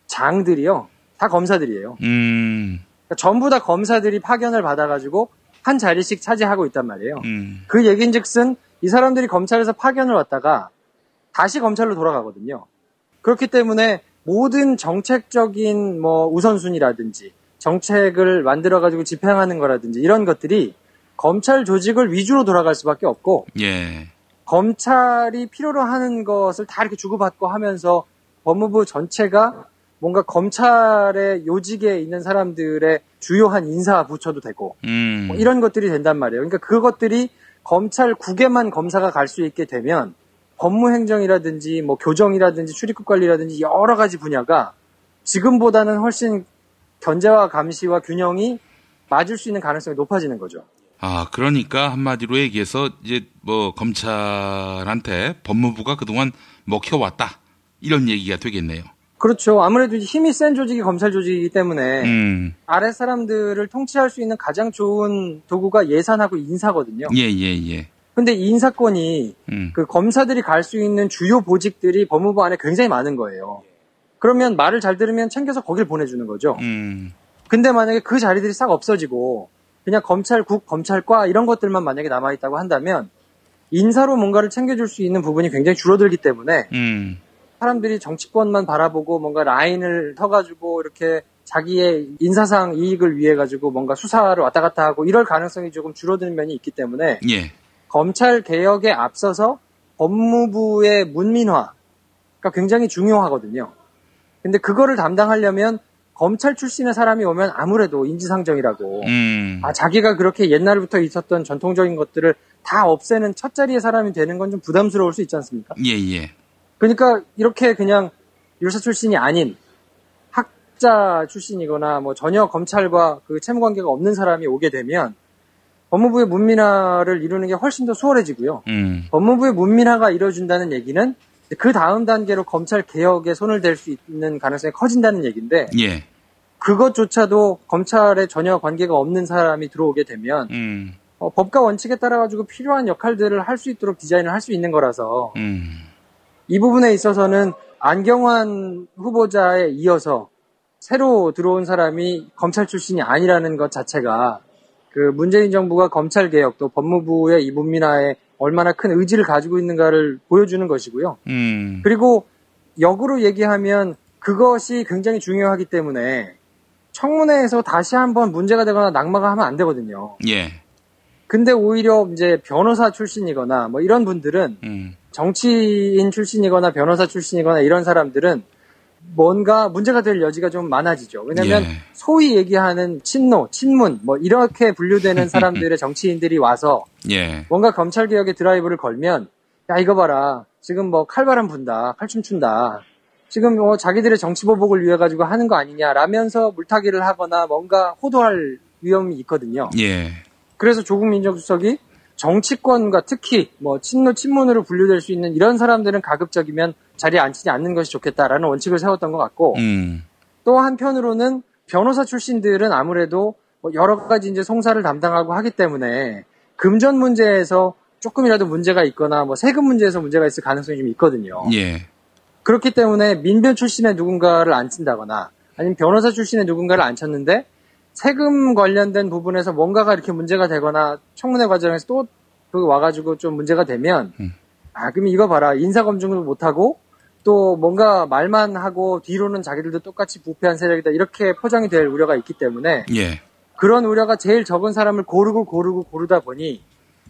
장들이요. 다 검사들이에요. 그러니까 전부 다 검사들이 파견을 받아가지고 한 자리씩 차지하고 있단 말이에요. 그 얘긴즉슨 이 사람들이 검찰에서 파견을 왔다가 다시 검찰로 돌아가거든요. 그렇기 때문에 모든 정책적인 뭐 우선순위라든지 정책을 만들어가지고 집행하는 거라든지 이런 것들이 검찰 조직을 위주로 돌아갈 수밖에 없고 예. 검찰이 필요로 하는 것을 다 이렇게 주고받고 하면서 법무부 전체가 뭔가 검찰의 요직에 있는 사람들의 주요한 인사 부처도 되고 뭐 이런 것들이 된단 말이에요. 그러니까 그것들이 검찰국에만 검사가 갈 수 있게 되면 법무행정이라든지 뭐 교정이라든지 출입국 관리라든지 여러 가지 분야가 지금보다는 훨씬 견제와 감시와 균형이 맞을 수 있는 가능성이 높아지는 거죠. 아, 그러니까 한마디로 얘기해서 이제 뭐 검찰한테 법무부가 그동안 먹혀왔다 이런 얘기가 되겠네요. 그렇죠. 아무래도 힘이 센 조직이 검찰 조직이기 때문에 아래 사람들을 통치할 수 있는 가장 좋은 도구가 예산하고 인사거든요. 예. 근데 인사권이 그 검사들이 갈 수 있는 주요 보직들이 법무부 안에 굉장히 많은 거예요. 그러면 말을 잘 들으면 챙겨서 거길 보내주는 거죠. 근데 만약에 그 자리들이 싹 없어지고 그냥 검찰국, 검찰과 이런 것들만 만약에 남아있다고 한다면 인사로 뭔가를 챙겨줄 수 있는 부분이 굉장히 줄어들기 때문에 사람들이 정치권만 바라보고 뭔가 라인을 서가지고 이렇게 자기의 인사상 이익을 위해 가지고 뭔가 수사를 왔다 갔다 하고 이럴 가능성이 조금 줄어드는 면이 있기 때문에 예. 검찰 개혁에 앞서서 법무부의 문민화가 굉장히 중요하거든요. 근데 그거를 담당하려면 검찰 출신의 사람이 오면 아무래도 인지상정이라고 자기가 그렇게 옛날부터 있었던 전통적인 것들을 다 없애는 첫 자리의 사람이 되는 건 좀 부담스러울 수 있지 않습니까? 예. 그러니까 이렇게 그냥 율사 출신이 아닌 학자 출신이거나 뭐 전혀 검찰과 그 채무 관계가 없는 사람이 오게 되면 법무부의 문민화를 이루는 게 훨씬 더 수월해지고요. 법무부의 문민화가 이루어진다는 얘기는 그 다음 단계로 검찰 개혁에 손을 댈 수 있는 가능성이 커진다는 얘기인데 예. 그것조차도 검찰에 전혀 관계가 없는 사람이 들어오게 되면 법과 원칙에 따라 가지고 필요한 역할들을 할 수 있도록 디자인을 할 수 있는 거라서 이 부분에 있어서는 안경환 후보자에 이어서 새로 들어온 사람이 검찰 출신이 아니라는 것 자체가 그 문재인 정부가 검찰 개혁 또 법무부의 이 문민화에 얼마나 큰 의지를 가지고 있는가를 보여주는 것이고요. 그리고 역으로 얘기하면 그것이 굉장히 중요하기 때문에 청문회에서 다시 한번 문제가 되거나 낙마가 하면 안 되거든요. 예. 근데 오히려 이제 변호사 출신이거나 뭐 이런 분들은 정치인 출신이거나 변호사 출신이거나 이런 사람들은 뭔가 문제가 될 여지가 좀 많아지죠. 왜냐하면 소위 얘기하는 친노, 친문 뭐 이렇게 분류되는 사람들의 정치인들이 와서 뭔가 검찰개혁의 드라이브를 걸면 야 이거 봐라 지금 뭐 칼바람 분다, 칼춤 춘다 지금 뭐 자기들의 정치보복을 위해 가지고 하는 거 아니냐라면서 물타기를 하거나 뭔가 호도할 위험이 있거든요. 그래서 조국 민정수석이 정치권과 특히 뭐 친노, 친문으로 분류될 수 있는 이런 사람들은 가급적이면 자리에 앉히지 않는 것이 좋겠다라는 원칙을 세웠던 것 같고 또 한편으로는 변호사 출신들은 아무래도 뭐 여러 가지 이제 송사를 담당하고 하기 때문에 금전 문제에서 조금이라도 문제가 있거나 뭐 세금 문제에서 문제가 있을 가능성이 좀 있거든요. 그렇기 때문에 민변 출신의 누군가를 앉힌다거나 아니면 변호사 출신의 누군가를 앉혔는데 세금 관련된 부분에서 뭔가가 이렇게 문제가 되거나 청문회 과정에서 또 와가지고 좀 문제가 되면 그럼 이거 봐라. 인사검증도 못하고 또 뭔가 말만 하고 뒤로는 자기들도 똑같이 부패한 세력이다. 이렇게 포장이 될 우려가 있기 때문에 예. 그런 우려가 제일 적은 사람을 고르다 보니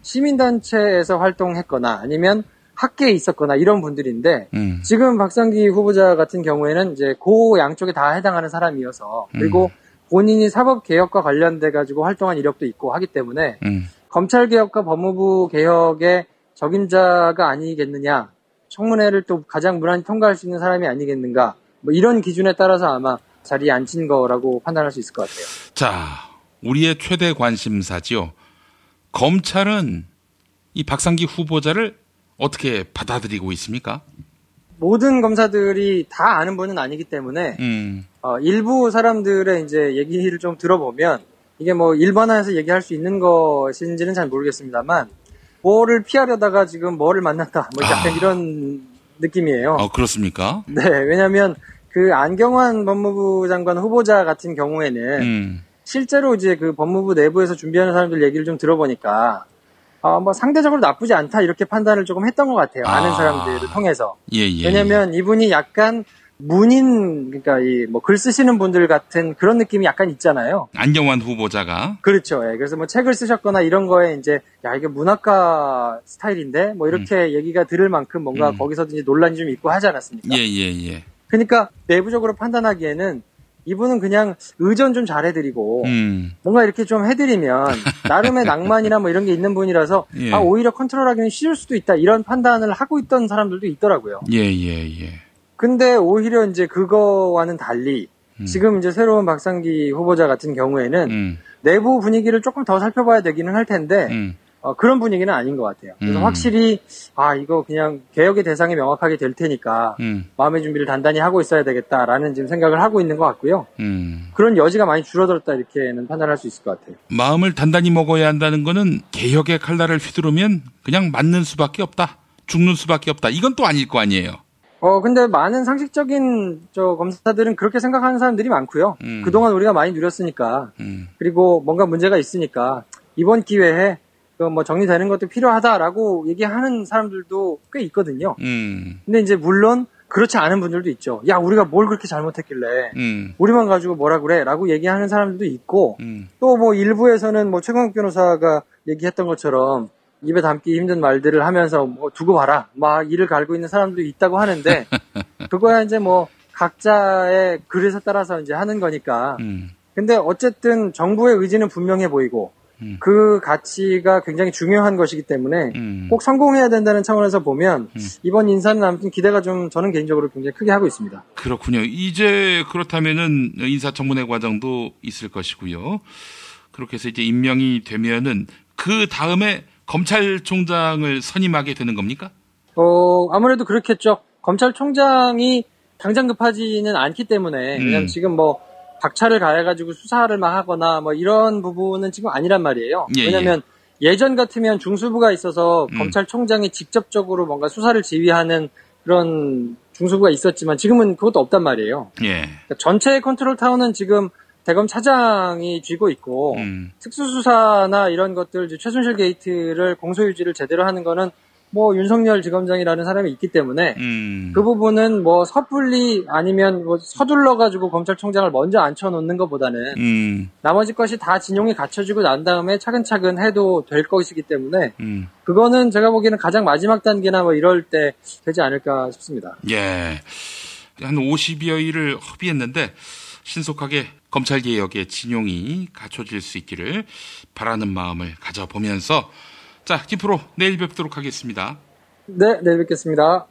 시민단체에서 활동했거나 아니면 학계에 있었거나 이런 분들인데 지금 박상기 후보자 같은 경우에는 이제 그 양쪽에 다 해당하는 사람이어서 그리고 본인이 사법개혁과 관련돼 가지고 활동한 이력도 있고 하기 때문에 검찰개혁과 법무부 개혁의 적임자가 아니겠느냐, 청문회를 또 가장 무난히 통과할 수 있는 사람이 아니겠는가, 뭐 이런 기준에 따라서 아마 자리에 앉힌 거라고 판단할 수 있을 것 같아요. 자, 우리의 최대 관심사지요. 검찰은 이 박상기 후보자를 어떻게 받아들이고 있습니까? 모든 검사들이 다 아는 분은 아니기 때문에 일부 사람들의 이제 얘기를 좀 들어보면 이게 뭐 일반화해서 얘기할 수 있는 것인지는 잘 모르겠습니다만 뭐를 피하려다가 지금 뭐를 만났다 뭐 약간 이런 느낌이에요. 그렇습니까? 네, 왜냐하면 그 안경환 법무부 장관 후보자 같은 경우에는 실제로 이제 그 법무부 내부에서 준비하는 사람들 얘기를 좀 들어보니까 뭐 상대적으로 나쁘지 않다 이렇게 판단을 조금 했던 것 같아요. 아는 사람들을 통해서. 왜냐하면 이분이 약간 문인, 그러니까 이 뭐 글 쓰시는 분들 같은 그런 느낌이 약간 있잖아요. 안경환 후보자가. 그렇죠. 예. 그래서 뭐 책을 쓰셨거나 이런 거에 이제 야 이게 문학가 스타일인데 뭐 이렇게 얘기가 들을 만큼 뭔가 거기서든지 논란이 좀 있고 하지 않았습니까? 예. 그러니까 내부적으로 판단하기에는 이분은 그냥 의전 좀 잘해드리고 뭔가 이렇게 좀 해드리면 나름의 낭만이나 뭐 이런 게 있는 분이라서 오히려 컨트롤하기는 쉬울 수도 있다 이런 판단을 하고 있던 사람들도 있더라고요. 예. 근데 오히려 이제 그거와는 달리 지금 이제 새로운 박상기 후보자 같은 경우에는 내부 분위기를 조금 더 살펴봐야 되기는 할 텐데 그런 분위기는 아닌 것 같아요. 그래서 확실히 이거 그냥 개혁의 대상이 명확하게 될 테니까 마음의 준비를 단단히 하고 있어야 되겠다라는 지금 생각을 하고 있는 것 같고요. 그런 여지가 많이 줄어들었다 이렇게는 판단할 수 있을 것 같아요. 마음을 단단히 먹어야 한다는 거는 개혁의 칼날을 휘두르면 그냥 맞는 수밖에 없다. 죽는 수밖에 없다. 이건 또 아닐 거 아니에요. 근데 많은 상식적인 검사들은 그렇게 생각하는 사람들이 많고요. 그동안 우리가 많이 누렸으니까. 그리고 뭔가 문제가 있으니까 이번 기회에 뭐 정리되는 것도 필요하다라고 얘기하는 사람들도 꽤 있거든요. 근데 이제 물론 그렇지 않은 분들도 있죠. 야, 우리가 뭘 그렇게 잘못했길래 우리만 가지고 뭐라 그래? 라고 얘기하는 사람들도 있고 또 뭐 일부에서는 뭐 최강욱 변호사가 얘기했던 것처럼 입에 담기 힘든 말들을 하면서 뭐 두고 봐라 막 이를 갈고 있는 사람도 있다고 하는데 그거야 이제 뭐 각자의 글에서 따라서 이제 하는 거니까. 근데 어쨌든 정부의 의지는 분명해 보이고 그 가치가 굉장히 중요한 것이기 때문에 꼭 성공해야 된다는 차원에서 보면 이번 인사는 아무튼 기대가 좀 저는 개인적으로 굉장히 크게 하고 있습니다. 그렇군요. 이제 그렇다면은 인사청문회 과정도 있을 것이고요. 그렇게 해서 이제 임명이 되면은 그 다음에 검찰총장을 선임하게 되는 겁니까? 아무래도 그렇겠죠. 검찰총장이 당장 급하지는 않기 때문에 왜냐면 지금 뭐 박차를 가해가지고 수사를 막 하거나 뭐 이런 부분은 지금 아니란 말이에요. 왜냐면 예전 같으면 중수부가 있어서 검찰총장이 직접적으로 뭔가 수사를 지휘하는 그런 중수부가 있었지만 지금은 그것도 없단 말이에요. 그러니까 전체 컨트롤 타워는 지금 대검 차장이 쥐고 있고 특수수사나 이런 것들 최순실 게이트를 공소유지를 제대로 하는 거는 뭐 윤석열 지검장이라는 사람이 있기 때문에 그 부분은 뭐 섣불리 아니면 뭐 서둘러가지고 검찰총장을 먼저 앉혀놓는 것보다는 나머지 것이 다 진용이 갖춰지고 난 다음에 차근차근 해도 될 것이기 때문에 그거는 제가 보기에는 가장 마지막 단계나 뭐 이럴 때 되지 않을까 싶습니다. 예, 한 50여 일을 허비했는데 신속하게 검찰개혁의 진용이 갖춰질 수 있기를 바라는 마음을 가져보면서 자, 김프로 내일 뵙도록 하겠습니다. 네, 내일 뵙겠습니다.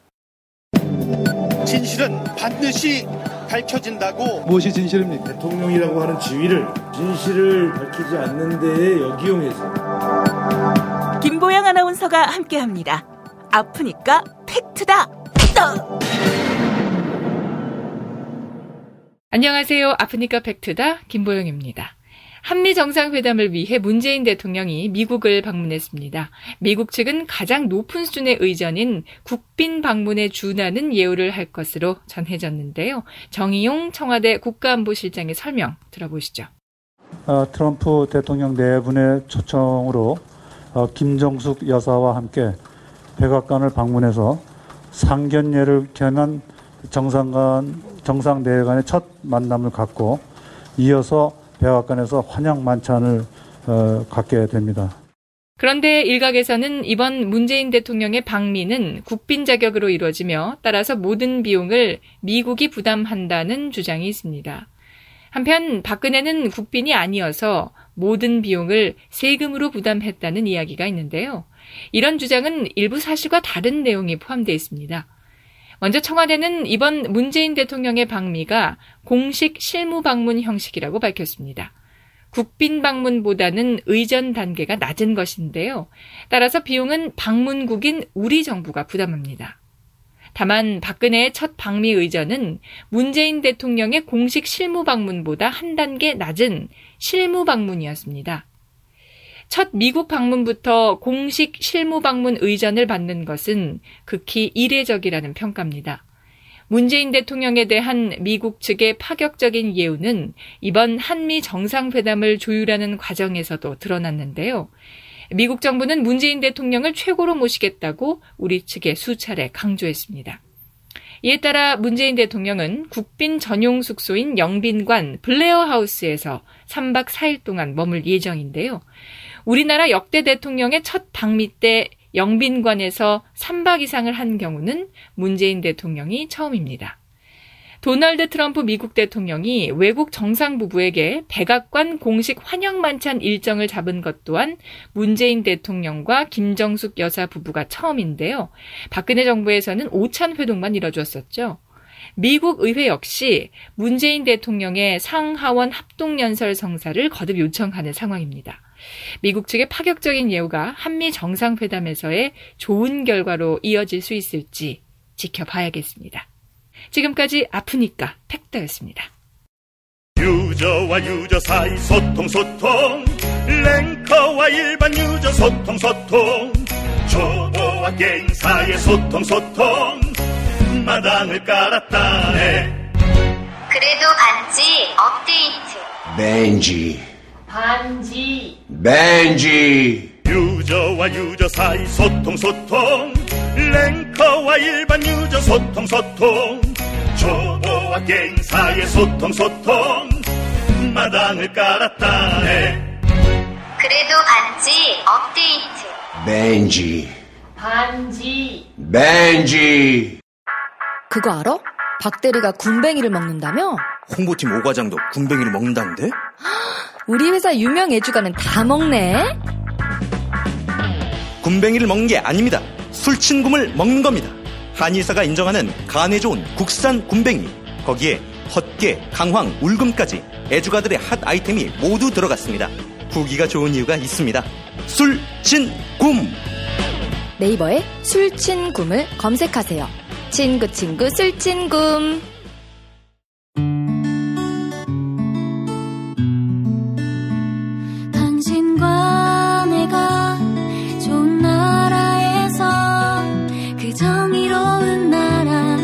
진실은 반드시 밝혀진다고. 무엇이 진실입니까? 대통령이라고 하는 지위를 진실을 밝히지 않는 데에 역이용해서. 김보영 아나운서가 함께합니다. 아프니까 팩트다. 안녕하세요. 아프니까 팩트다. 김보영입니다. 한미 정상회담을 위해 문재인 대통령이 미국을 방문했습니다. 미국 측은 가장 높은 수준의 의전인 국빈 방문에 준하는 예우를 할 것으로 전해졌는데요. 정의용 청와대 국가안보실장의 설명 들어보시죠. 트럼프 대통령 네 분의 초청으로 김정숙 여사와 함께 백악관을 방문해서 상견례를 겨난 정상대회 간의 첫 만남을 갖고 이어서 백악관에서 환영 만찬을 갖게 됩니다. 그런데 일각에서는 이번 문재인 대통령의 방미는 국빈 자격으로 이루어지며 따라서 모든 비용을 미국이 부담한다는 주장이 있습니다. 한편 박근혜는 국빈이 아니어서 모든 비용을 세금으로 부담했다는 이야기가 있는데요. 이런 주장은 일부 사실과 다른 내용이 포함되어 있습니다. 먼저 청와대는 이번 문재인 대통령의 방미가 공식 실무 방문 형식이라고 밝혔습니다. 국빈 방문보다는 의전 단계가 낮은 것인데요. 따라서 비용은 방문국인 우리 정부가 부담합니다. 다만 박근혜의 첫 방미 의전은 문재인 대통령의 공식 실무 방문보다 한 단계 낮은 실무 방문이었습니다. 첫 미국 방문부터 공식 실무 방문 의전을 받는 것은 극히 이례적이라는 평가입니다. 문재인 대통령에 대한 미국 측의 파격적인 예우는 이번 한미 정상회담을 조율하는 과정에서도 드러났는데요. 미국 정부는 문재인 대통령을 최고로 모시겠다고 우리 측에 수차례 강조했습니다. 이에 따라 문재인 대통령은 국빈 전용 숙소인 영빈관 블레어 하우스에서 3박 4일 동안 머물 예정인데요. 우리나라 역대 대통령의 첫 방미 때 영빈관에서 3박 이상을 한 경우는 문재인 대통령이 처음입니다. 도널드 트럼프 미국 대통령이 외국 정상부부에게 백악관 공식 환영 만찬 일정을 잡은 것 또한 문재인 대통령과 김정숙 여사 부부가 처음인데요. 박근혜 정부에서는 오찬 회동만 이뤄줬었죠. 미국 의회 역시 문재인 대통령의 상하원 합동연설 성사를 거듭 요청하는 상황입니다. 미국 측의 파격적인 예우가 한미 정상회담에서의 좋은 결과로 이어질 수 있을지 지켜봐야겠습니다. 지금까지 아프니까 팩터였습니다. 유저와 유저 사이 소통 랭커와 일반 유저 소통 초보와 게임 사이의 소통 마당을 깔았다네. 그래도 반지 업데이트 반지 유저와 유저 사이 소통 랭커와 일반 유저 소통 초보와 게임 사이의 소통 마당을 깔았다네. 그래도 반지 업데이트 반지 그거 알아? 박대리가 군뱅이를 먹는다며? 홍보팀 오과장도 군뱅이를 먹는다는데? 우리 회사 유명 애주가는 다 먹네? 군뱅이를 먹는 게 아닙니다. 술친굼을 먹는 겁니다. 한의사가 인정하는 간에 좋은 국산 군뱅이, 거기에 헛개, 강황, 울금까지 애주가들의 핫 아이템이 모두 들어갔습니다. 후기가 좋은 이유가 있습니다. 술친굼! 네이버에 술친굼을 검색하세요. 친구 술친굼. 당신과 내가 좋은 나라에서 그 정의로운 나라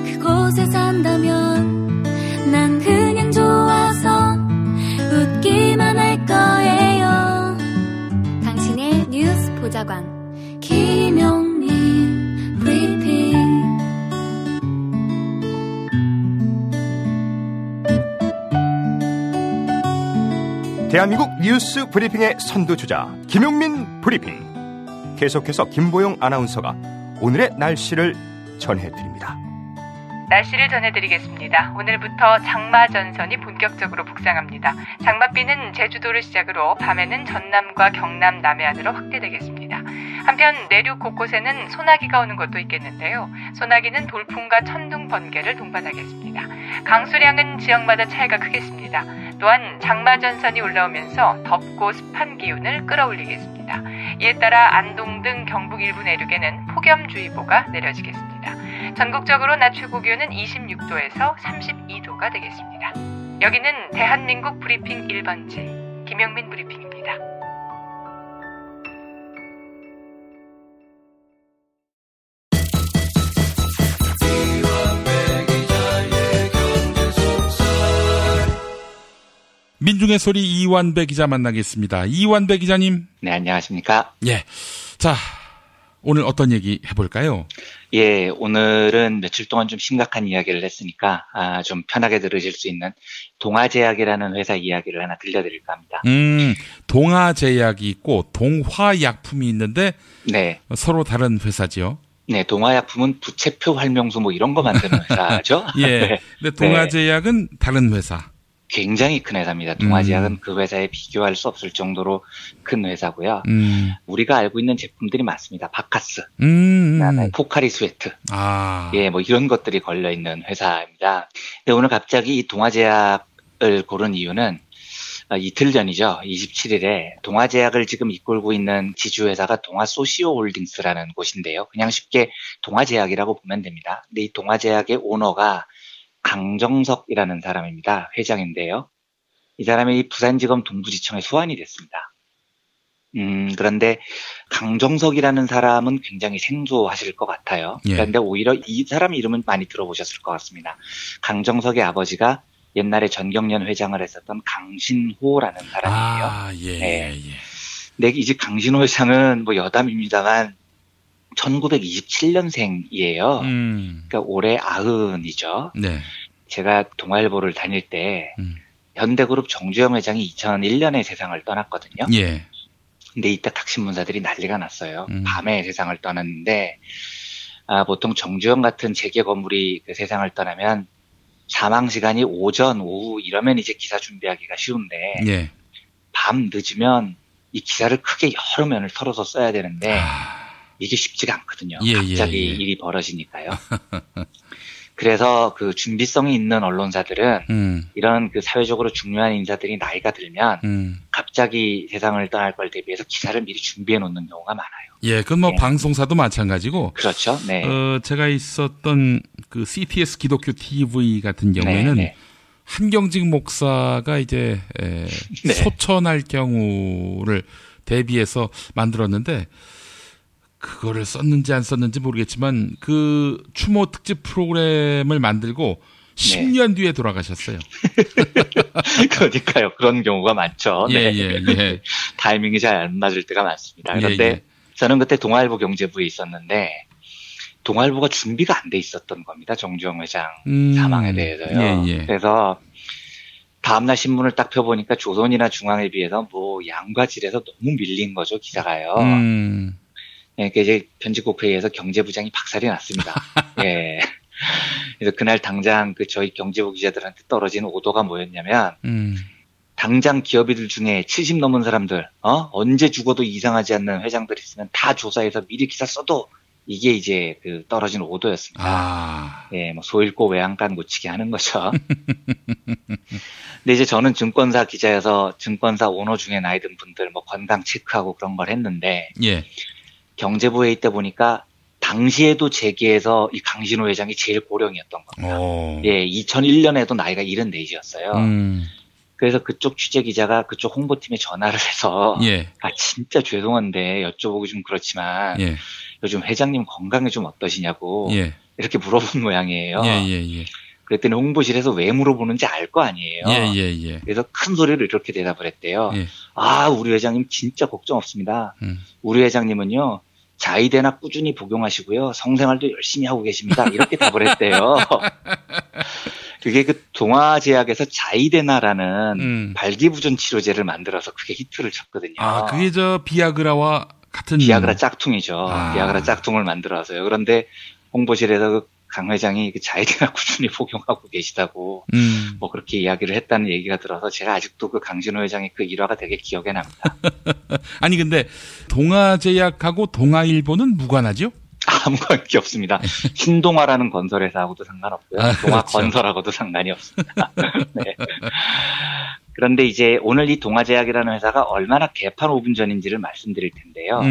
그곳에 산다면 난 그냥 좋아서 웃기만 할 거예요. 당신의 뉴스 보좌관 김용민 브리핑. 대한민국 뉴스 브리핑의 선두주자 김용민 브리핑. 계속해서 김보영 아나운서가 오늘의 날씨를 전해드립니다. 날씨를 전해드리겠습니다. 오늘부터 장마전선이 본격적으로 북상합니다. 장맛비는 제주도를 시작으로 밤에는 전남과 경남 남해안으로 확대되겠습니다. 한편 내륙 곳곳에는 소나기가 오는 곳도 있겠는데요. 소나기는 돌풍과 천둥, 번개를 동반하겠습니다. 강수량은 지역마다 차이가 크겠습니다. 또한 장마전선이 올라오면서 덥고 습한 기온을 끌어올리겠습니다. 이에 따라 안동 등 경북 일부 내륙에는 폭염주의보가 내려지겠습니다. 전국적으로 낮 최고 기온은 26도에서 32도가 되겠습니다. 여기는 대한민국 브리핑 1번지 김용민 브리핑입니다. 민중의 소리 이완배 기자 만나겠습니다. 이완배 기자님. 네, 안녕하십니까. 예. 자, 오늘 어떤 얘기 해볼까요? 예, 오늘은 며칠 동안 좀 심각한 이야기를 했으니까 좀 편하게 들으실 수 있는 동아제약이라는 회사 이야기를 하나 들려드릴까 합니다. 동아제약이 있고 동화약품이 있는데 네. 서로 다른 회사지요? 네, 동아약품은 부채표 활명수 뭐 이런 거 만드는 회사죠. 예. 네. 근데 동아제약은 네. 다른 회사. 굉장히 큰 회사입니다. 동아제약은 그 회사에 비교할 수 없을 정도로 큰 회사고요. 우리가 알고 있는 제품들이 많습니다. 바카스, 그다음에 포카리 스웨트, 예, 뭐 이런 것들이 걸려 있는 회사입니다. 근데 오늘 갑자기 이 동아제약을 고른 이유는 이틀 전이죠. 27일에 동아제약을 지금 이끌고 있는 지주회사가 동아소시오홀딩스라는 곳인데요. 그냥 쉽게 동아제약이라고 보면 됩니다. 근데 이 동아제약의 오너가 강정석이라는 사람입니다. 회장인데요. 이 사람이 부산지검 동부지청에 소환이 됐습니다. 그런데 강정석이라는 사람은 굉장히 생소하실 것 같아요. 예. 그런데 오히려 이 사람 이름은 많이 들어보셨을 것 같습니다. 강정석의 아버지가 옛날에 전경련 회장을 했었던 강신호라는 사람이에요. 예, 네. 예. 근데 이제 강신호 회장은 뭐 여담입니다만 1927년생이에요. 그러니까 올해 90이죠. 네. 제가 동아일보를 다닐 때 현대그룹 정주영 회장이 2001년에 세상을 떠났거든요. 예. 근데 이때 각신문사들이 난리가 났어요. 밤에 세상을 떠났는데 보통 정주영 같은 재계 건물이 그 세상을 떠나면 사망 시간이 오전, 오후 이러면 이제 기사 준비하기가 쉬운데 예. 밤 늦으면 이 기사를 크게 여러 면을 털어서 써야 되는데 이게 쉽지가 않거든요. 갑자기 일이 벌어지니까요. 그래서 그 준비성이 있는 언론사들은 이런 그 사회적으로 중요한 인사들이 나이가 들면 갑자기 세상을 떠날 걸 대비해서 기사를 미리 준비해 놓는 경우가 많아요. 예, 그건 뭐 방송사도 마찬가지고. 그렇죠. 네. 제가 있었던 그 CTS 기독교 TV 같은 경우에는 한경직 목사가 이제 소천할 경우를 대비해서 만들었는데 그거를 썼는지 안 썼는지 모르겠지만 그 추모 특집 프로그램을 만들고 10년 뒤에 돌아가셨어요. 그러니까요. 그런 경우가 많죠. 예, 네. 예. 타이밍이 잘 안 맞을 때가 많습니다. 그런데 저는 그때 동아일보 경제부에 있었는데 동아일보가 준비가 안 돼 있었던 겁니다. 정주영 회장 사망에 대해서요. 그래서 다음날 신문을 딱 펴보니까 조선이나 중앙에 비해서 뭐 양과 질에서 너무 밀린 거죠. 기사가요. 네, 이제 편집국 회의에서 경제부장이 박살이 났습니다. 예. 그래서 그날 당장 그 저희 경제부 기자들한테 떨어진 오도가 뭐였냐면, 당장 기업인들 중에 70 넘은 사람들, 언제 죽어도 이상하지 않는 회장들 있으면 다 조사해서 미리 기사 써도 이게 이제 그 떨어진 오도였습니다. 예, 뭐 소 잃고 외양간 묻히게 하는 거죠. 근데 이제 저는 증권사 기자여서 증권사 오너 중에 나이 든 분들 뭐 건강 체크하고 그런 걸 했는데, 예. 경제부 회의 때 보니까 당시에도 재계에서 이 강신호 회장이 제일 고령이었던 겁니다. 예, 2001년에도 나이가 74이었어요. 그래서 그쪽 취재 기자가 그쪽 홍보팀에 전화를 해서 진짜 죄송한데 여쭤보기 좀 그렇지만 요즘 회장님 건강이 좀 어떠시냐고 이렇게 물어본 모양이에요. 그랬더니 홍보실에서 왜 물어보는지 알 거 아니에요. 그래서 큰 소리로 이렇게 대답을 했대요. 우리 회장님 진짜 걱정 없습니다. 우리 회장님은요, 자위대나 꾸준히 복용하시고요, 성생활도 열심히 하고 계십니다. 이렇게 답을 했대요. 그게 그 동아제약에서 자위대나라는 발기부전 치료제를 만들어서 그게 히트를 쳤거든요. 그게 저 비아그라와 같은. 비아그라 짝퉁이죠. 비아그라 짝퉁을 만들어서요. 그런데 홍보실에서 그 강 회장이 그 자위대나 꾸준히 복용하고 계시다고 뭐 그렇게 이야기를 했다는 얘기가 들어서 제가 아직도 그 강신호 회장의 그 일화가 되게 기억에 납니다. 아니 근데 동아제약하고 동아일보는 무관하죠? 아무 관계 없습니다. 신동아라는 건설회사하고도 상관없고요. 동아건설하고도 상관이 없습니다. 네. 그런데 이제 오늘 이 동아제약이라는 회사가 얼마나 개판 5분 전인지를 말씀드릴 텐데요.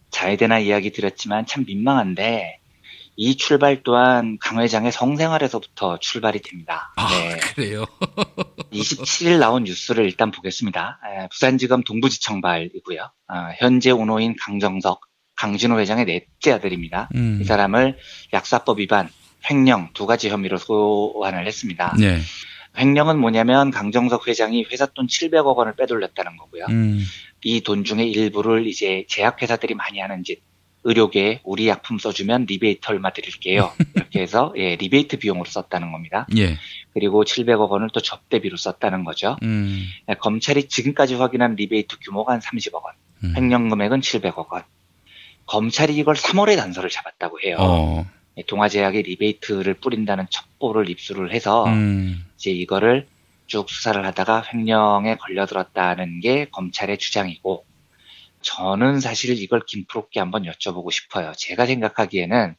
자위대나 이야기 드렸지만 참 민망한데 이 출발 또한 강 회장의 성생활에서부터 출발이 됩니다. 네. 그래요? 27일 나온 뉴스를 일단 보겠습니다. 부산지검 동부지청발이고요. 현재 오너인 강정석, 강신호 회장의 넷째 아들입니다. 이 사람을 약사법 위반, 횡령 두 가지 혐의로 소환을 했습니다. 횡령은 뭐냐면 강정석 회장이 회사 돈 700억 원을 빼돌렸다는 거고요. 이 돈 중에 일부를 이제 제약회사들이 많이 하는 짓, 의료계에 우리 약품 써주면 리베이트 얼마 드릴게요. 이렇게 해서 예, 리베이트 비용으로 썼다는 겁니다. 예. 그리고 700억 원을 또 접대비로 썼다는 거죠. 예, 검찰이 지금까지 확인한 리베이트 규모가 한 30억 원, 횡령 금액은 700억 원. 검찰이 이걸 3월에 단서를 잡았다고 해요. 예, 동아제약에 리베이트를 뿌린다는 첩보를 입수를 해서 이제 이거를 쭉 수사를 하다가 횡령에 걸려들었다는 게 검찰의 주장이고, 저는 사실 이걸 김프로께 한번 여쭤보고 싶어요. 제가 생각하기에는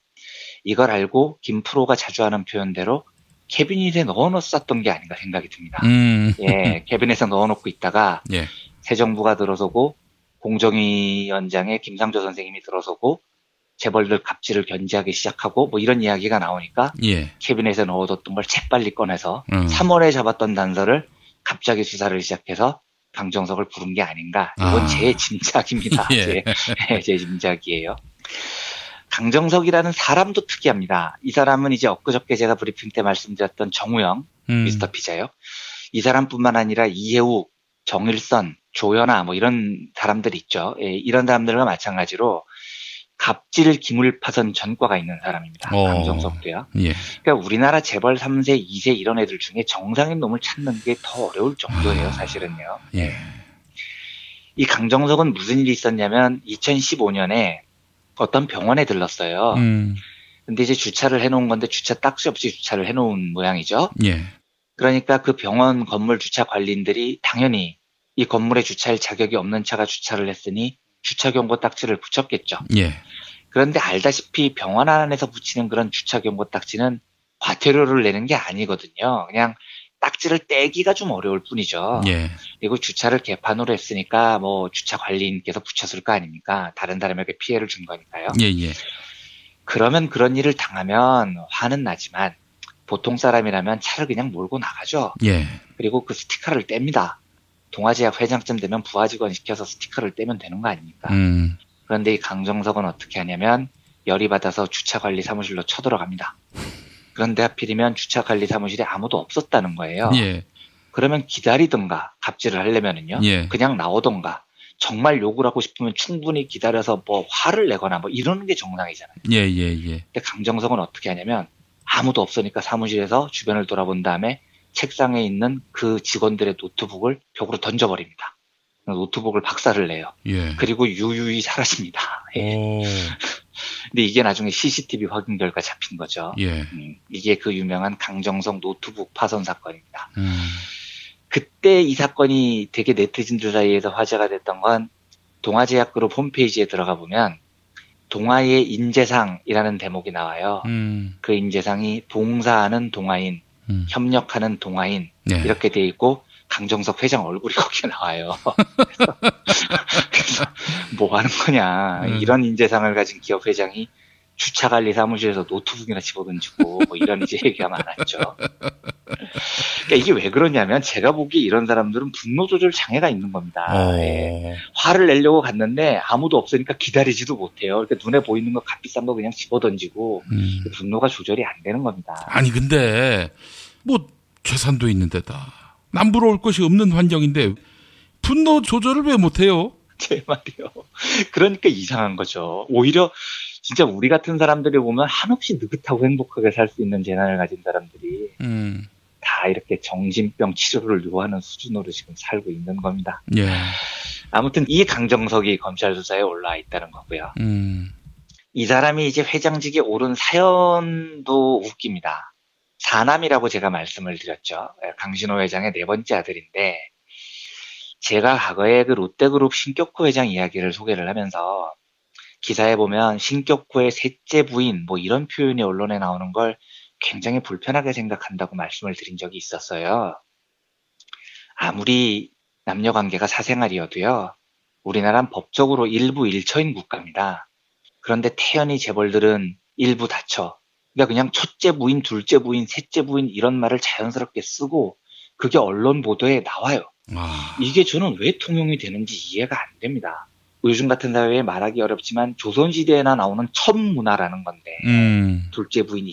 이걸 알고 김프로가 자주 하는 표현대로 캐비닛에 넣어놨었던 게 아닌가 생각이 듭니다. 예, 캐비닛에 넣어놓고 있다가 예. 새 정부가 들어서고 공정위원장의 김상조 선생님이 들어서고 재벌들 갑질을 견제하기 시작하고 뭐 이런 이야기가 나오니까 예. 캐비넷에 넣어뒀던 걸 재빨리 꺼내서 3월에 잡았던 단서를 갑자기 수사를 시작해서 강정석을 부른 게 아닌가. 이건 제 짐작입니다. 예. 제 짐작이에요. 강정석이라는 사람도 특이합니다. 이 사람은 이제 엊그저께 제가 브리핑 때 말씀드렸던 정우영 미스터 피자요. 이 사람뿐만 아니라 이해욱, 정일선, 조연아 뭐 이런 사람들 있죠. 예, 이런 사람들과 마찬가지로 갑질 기물파선 전과가 있는 사람입니다. 강정석도요. 예. 그러니까 우리나라 재벌 3세, 2세 이런 애들 중에 정상인 놈을 찾는 게 더 어려울 정도예요, 사실은요. 예. 이 강정석은 무슨 일이 있었냐면 2015년에 어떤 병원에 들렀어요. 근데 이제 주차를 해놓은 건데 주차 딱지 없이 주차를 해놓은 모양이죠. 예. 그러니까 그 병원 건물 주차 관리인들이 당연히 이 건물에 주차할 자격이 없는 차가 주차를 했으니 주차 경고 딱지를 붙였겠죠. 예. 그런데 알다시피 병원 안에서 붙이는 그런 주차 경고 딱지는 과태료를 내는 게 아니거든요. 그냥 딱지를 떼기가 좀 어려울 뿐이죠. 예. 그리고 주차를 개판으로 했으니까 뭐 주차 관리인께서 붙였을 거 아닙니까? 다른 사람에게 피해를 준 거니까요. 예. 그러면 그런 일을 당하면 화는 나지만 보통 사람이라면 차를 그냥 몰고 나가죠. 예. 그리고 그 스티커를 뗍니다. 동아제약 회장쯤 되면 부하 직원 시켜서 스티커를 떼면 되는 거 아닙니까? 그런데 이 강정석은 어떻게 하냐면 열이 받아서 주차관리 사무실로 쳐들어갑니다. 그런데 하필이면 주차관리 사무실에 아무도 없었다는 거예요. 예. 그러면 기다리든가 갑질을 하려면은요. 예. 그냥 나오던가 정말 욕을 하고 싶으면 충분히 기다려서 뭐 화를 내거나 뭐 이러는 게 정상이잖아요. 예. 근데 강정석은 어떻게 하냐면 아무도 없으니까 사무실에서 주변을 돌아본 다음에 책상에 있는 그 직원들의 노트북을 벽으로 던져버립니다. 노트북을 박살을 내요. 예. 그리고 유유히 사라집니다. 예. 근데 이게 나중에 CCTV 확인 결과 잡힌 거죠. 예. 이게 그 유명한 강정석 노트북 파손 사건입니다. 그때 이 사건이 되게 네티즌들 사이에서 화제가 됐던 건 동아제약그룹 홈페이지에 들어가 보면 동아의 인재상이라는 대목이 나와요. 그 인재상이 봉사하는 동아인, 협력하는 동아인 네. 이렇게 돼 있고 강정석 회장 얼굴이 거기에 나와요. 그래서 뭐 하는 거냐. 이런 인재상을 가진 기업 회장이 주차관리 사무실에서 노트북이나 집어던지고 뭐 이런 이제 얘기가 많았죠. 그러니까 이게 왜 그러냐면 제가 보기에 이런 사람들은 분노 조절 장애가 있는 겁니다. 예. 화를 내려고 갔는데 아무도 없으니까 기다리지도 못해요. 그러니까 눈에 보이는 거 값비싼 거 그냥 집어던지고 분노가 조절이 안 되는 겁니다. 아니 근데 뭐 재산도 있는 데다 남부러울 것이 없는 환경인데 분노 조절을 왜 못해요? 제 말이요. 그러니까 이상한 거죠. 오히려 진짜 우리 같은 사람들이 보면 한없이 느긋하고 행복하게 살 수 있는 재난을 가진 사람들이 다 이렇게 정신병 치료를 요하는 수준으로 지금 살고 있는 겁니다. 예. 아무튼 이 강정석이 검찰 수사에 올라와 있다는 거고요. 이 사람이 이제 회장직에 오른 사연도 웃깁니다. 사남이라고 제가 말씀을 드렸죠. 강신호 회장의 네 번째 아들인데 제가 과거에 그 롯데그룹 신격호 회장 이야기를 소개를 하면서 기사에 보면 신격호의 셋째 부인 뭐 이런 표현이 언론에 나오는 걸 굉장히 불편하게 생각한다고 말씀을 드린 적이 있었어요. 아무리 남녀관계가 사생활이어도요. 우리나라는 법적으로 일부 일처인 국가입니다. 그런데 태연히 재벌들은 일부 다처. 그러니까 그냥 첫째 부인, 둘째 부인, 셋째 부인 이런 말을 자연스럽게 쓰고 그게 언론 보도에 나와요. 이게 저는 왜 통용이 되는지 이해가 안 됩니다. 요즘 같은 사회에 말하기 어렵지만 조선시대에나 나오는 첩문화라는 건데 둘째 부인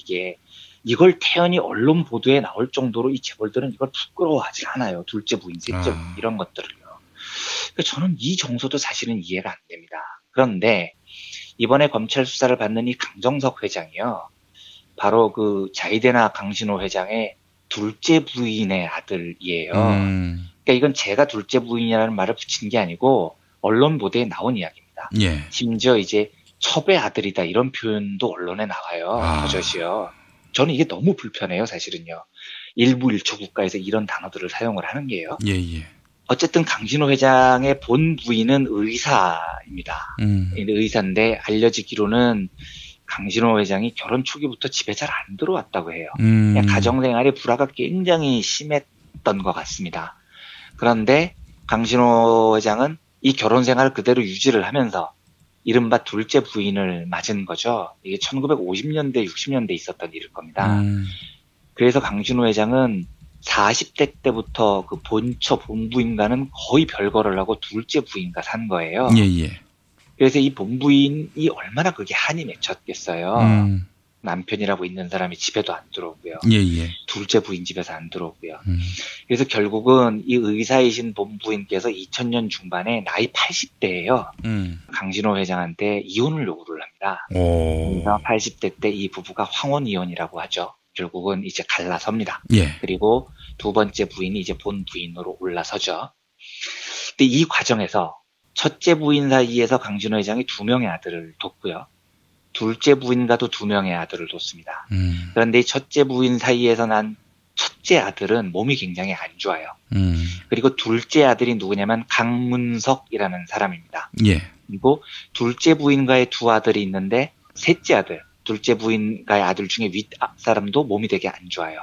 이걸 태연히 언론 보도에 나올 정도로 이 재벌들은 이걸 부끄러워하지 않아요. 둘째 부인, 셋째 부인 이런 것들을요. 그러니까 저는 이 정서도 사실은 이해가 안 됩니다. 그런데 이번에 검찰 수사를 받는 이 강정석 회장이요. 바로 그 자이데나 강신호 회장의 둘째 부인의 아들이에요. 그러니까 이건 제가 둘째 부인이라는 말을 붙인 게 아니고 언론 보도에 나온 이야기입니다. 예. 심지어 이제 첩의 아들이다 이런 표현도 언론에 나와요. 버젓이요. 저는 이게 너무 불편해요, 사실은요. 일부 일초 국가에서 이런 단어들을 사용을 하는 게요. 예. 어쨌든 강신호 회장의 본 부인은 의사입니다. 의사인데 알려지기로는 강신호 회장이 결혼 초기부터 집에 잘 안 들어왔다고 해요. 가정생활의 불화가 굉장히 심했던 것 같습니다. 그런데 강신호 회장은 이 결혼 생활을 그대로 유지를 하면서 이른바 둘째 부인을 맞은 거죠. 이게 1950년대, 60년대 있었던 일일 겁니다. 그래서 강신호 회장은 40대 때부터 그 본부인과는 거의 별거를 하고 둘째 부인과 산 거예요. 예. 그래서 이 본부인이 얼마나 그게 한이 맺혔겠어요. 남편이라고 있는 사람이 집에도 안 들어오고요. 예. 둘째 부인 집에서 안 들어오고요. 그래서 결국은 이 의사이신 본부인께서 2000년 중반에 나이 80대예요. 강신호 회장한테 이혼을 요구를 합니다. 그래서 80대 때 이 부부가 황혼 이혼이라고 하죠. 결국은 이제 갈라섭니다. 예. 그리고 두 번째 부인이 이제 본 부인으로 올라서죠. 근데 이 과정에서 첫째 부인 사이에서 강신호 회장이 2명의 아들을 뒀고요. 둘째 부인과도 2명의 아들을 뒀습니다. 그런데 이 첫째 부인 사이에서 난 첫째 아들은 몸이 굉장히 안 좋아요. 그리고 둘째 아들이 누구냐면 강문석이라는 사람입니다. 예. 그리고 둘째 부인과의 2 아들이 있는데 셋째 아들, 둘째 부인과의 아들 중에 윗사람도 몸이 되게 안 좋아요.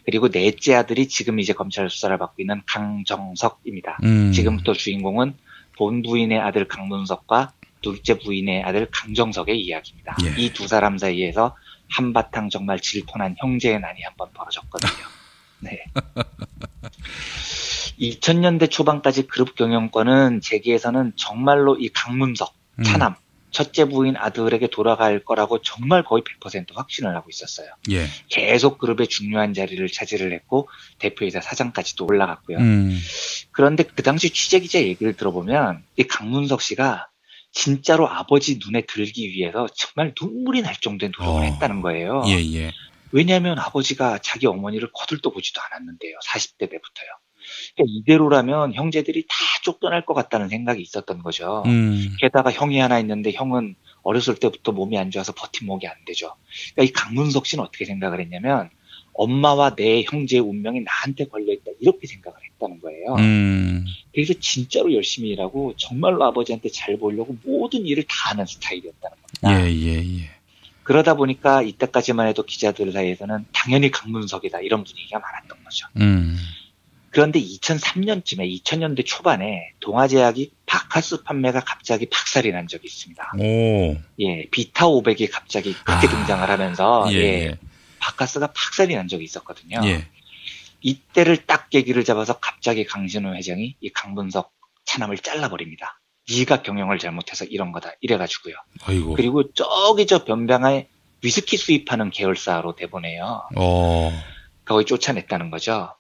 그리고 넷째 아들이 지금 이제 검찰 수사를 받고 있는 강정석입니다. 지금부터 주인공은 본 부인의 아들 강문석과 둘째 부인의 아들 강정석의 이야기입니다. 예. 이 2 사람 사이에서 한바탕 정말 질펀한 형제의 난이 한번 벌어졌거든요. 네. 2000년대 초반까지 그룹 경영권은 재계에서는 정말로 이 강문석, 차남, 첫째 부인 아들에게 돌아갈 거라고 정말 거의 100% 확신을 하고 있었어요. 예. 계속 그룹의 중요한 자리를 차지를 했고 대표이사 사장까지도 올라갔고요. 그런데 그 당시 취재기자 얘기를 들어보면 이 강문석 씨가 진짜로 아버지 눈에 들기 위해서 정말 눈물이 날 정도의 노력을 했다는 거예요. 예. 왜냐하면 아버지가 자기 어머니를 거들떠 보지도 않았는데요. 40대 때부터요. 그러니까 이대로라면 형제들이 다 쫓겨날 것 같다는 생각이 있었던 거죠. 게다가 형이 하나 있는데 형은 어렸을 때부터 몸이 안 좋아서 버팀목이 안 되죠. 그러니까 이 강문석 씨는 어떻게 생각을 했냐면 엄마와 내 형제의 운명이 나한테 걸려있다 이렇게 생각을 했다는 거예요. 그래서 진짜로 열심히 일하고 정말로 아버지한테 잘 보려고 모든 일을 다 하는 스타일이었다는 겁니다. 예. 그러다 보니까 이때까지만 해도 기자들 사이에서는 당연히 강문석이다 이런 분위기가 많았던 거죠. 그런데 2003년쯤에 2000년대 초반에 동아제약이 바카스 판매가 갑자기 박살이 난 적이 있습니다. 예, 비타 500이 갑자기 그렇게 등장을 하면서 바카스가 박살이 난 적이 있었거든요. 예. 이때를 딱 계기를 잡아서 갑자기 강신호 회장이 이 강문석 차남을 잘라버립니다. 네가 경영을 잘못해서 이런 거다 이래가지고요. 아이고. 그리고 저기 저 변방에 위스키 수입하는 계열사로 내보내요. 거의 쫓아냈다는 거죠.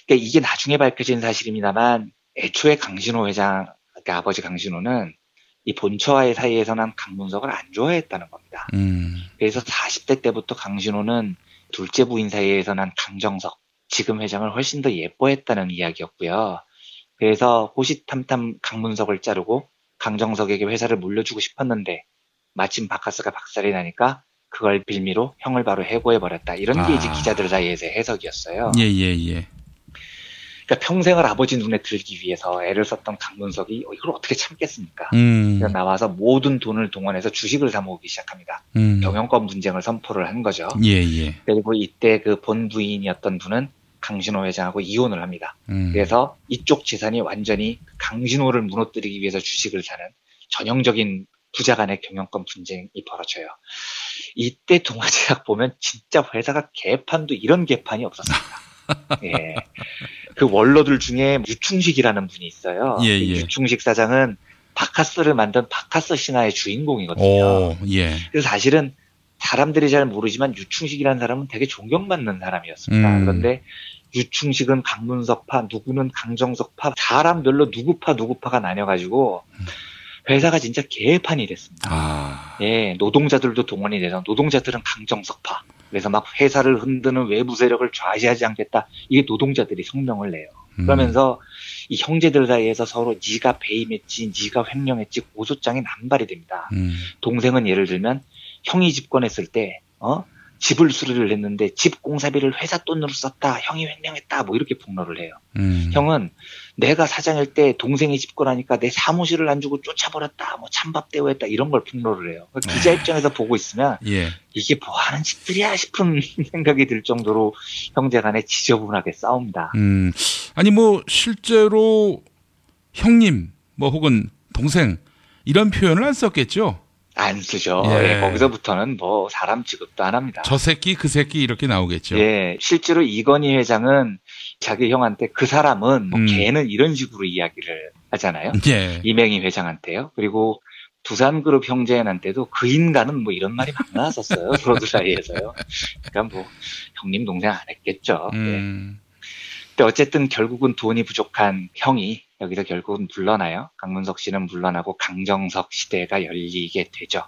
그러니까 이게 나중에 밝혀진 사실입니다만 애초에 강신호 회장, 그러니까 아버지 강신호는 이 본처와의 사이에서 난 강문석을 안 좋아했다는 겁니다. 그래서 40대 때부터 강신호는 둘째 부인 사이에서 난 강정석, 지금 회장을 훨씬 더 예뻐했다는 이야기였고요. 그래서 호시탐탐 강문석을 자르고 강정석에게 회사를 물려주고 싶었는데 마침 바카스가 박살이 나니까 그걸 빌미로 형을 바로 해고해버렸다. 이런 게 이제 기자들 사이에서의 해석이었어요. 예. 그러니까 평생을 아버지 눈에 들기 위해서 애를 썼던 강문석이 이걸 어떻게 참겠습니까? 그래서 나와서 모든 돈을 동원해서 주식을 사 모으기 시작합니다. 경영권 분쟁을 선포를 한 거죠. 예. 그리고 이때 그 본 부인이었던 분은 강신호 회장하고 이혼을 합니다. 그래서 이쪽 재산이 완전히 강신호를 무너뜨리기 위해서 주식을 사는 전형적인 부자 간의 경영권 분쟁이 벌어져요. 이때 동아제약 보면 진짜 회사가 개판도 이런 개판이 없었습니다. 예. 그 원로들 중에 유충식이라는 분이 있어요. 예. 유충식 사장은 바카스를 만든 바카스 신화의 주인공이거든요. 그래서 사실은 사람들이 잘 모르지만 유충식이라는 사람은 되게 존경받는 사람이었습니다. 그런데 유충식은 강문석파, 누구는 강정석파, 사람별로 누구파가 나뉘어가지고 회사가 진짜 개판이 됐습니다. 예, 노동자들도 동원이 돼서 노동자들은 강정석파. 그래서 막 회사를 흔드는 외부 세력을 좌시하지 않겠다. 이게 노동자들이 성명을 내요. 그러면서 이 형제들 사이에서 서로 네가 배임했지, 네가 횡령했지 고소장이 남발이 됩니다. 동생은 예를 들면 형이 집권했을 때 집을 수리를 했는데 집 공사비를 회사 돈으로 썼다. 형이 횡령했다. 뭐 이렇게 폭로를 해요. 형은 내가 사장일 때 동생이 집권하니까 내 사무실을 안 주고 쫓아버렸다. 뭐 찬밥 대우했다. 이런 걸 폭로를 해요. 기자 입장에서 보고 있으면 이게 뭐 하는 짓들이야 싶은 생각이 들 정도로 형제 간에 지저분하게 싸웁니다. 아니 뭐 실제로 형님 뭐 혹은 동생 이런 표현을 안 썼겠죠? 안 쓰죠. 예, 거기서부터는 뭐 사람 취급도 안 합니다. 저 새끼 그 새끼 이렇게 나오겠죠. 예, 실제로 이건희 회장은 자기 형한테 그 사람은 뭐 걔는 이런 식으로 이야기를 하잖아요. 예. 이맹희 회장한테요. 그리고 두산그룹 형제한테도 그 인간은 뭐 이런 말이 막 나왔었어요. 서로들 사이에서요. 그러니까 뭐 형님 동생 안 했겠죠. 예. 근데 어쨌든 결국은 돈이 부족한 형이 여기서 결국은 물러나요. 강문석 씨는 물러나고 강정석 시대가 열리게 되죠.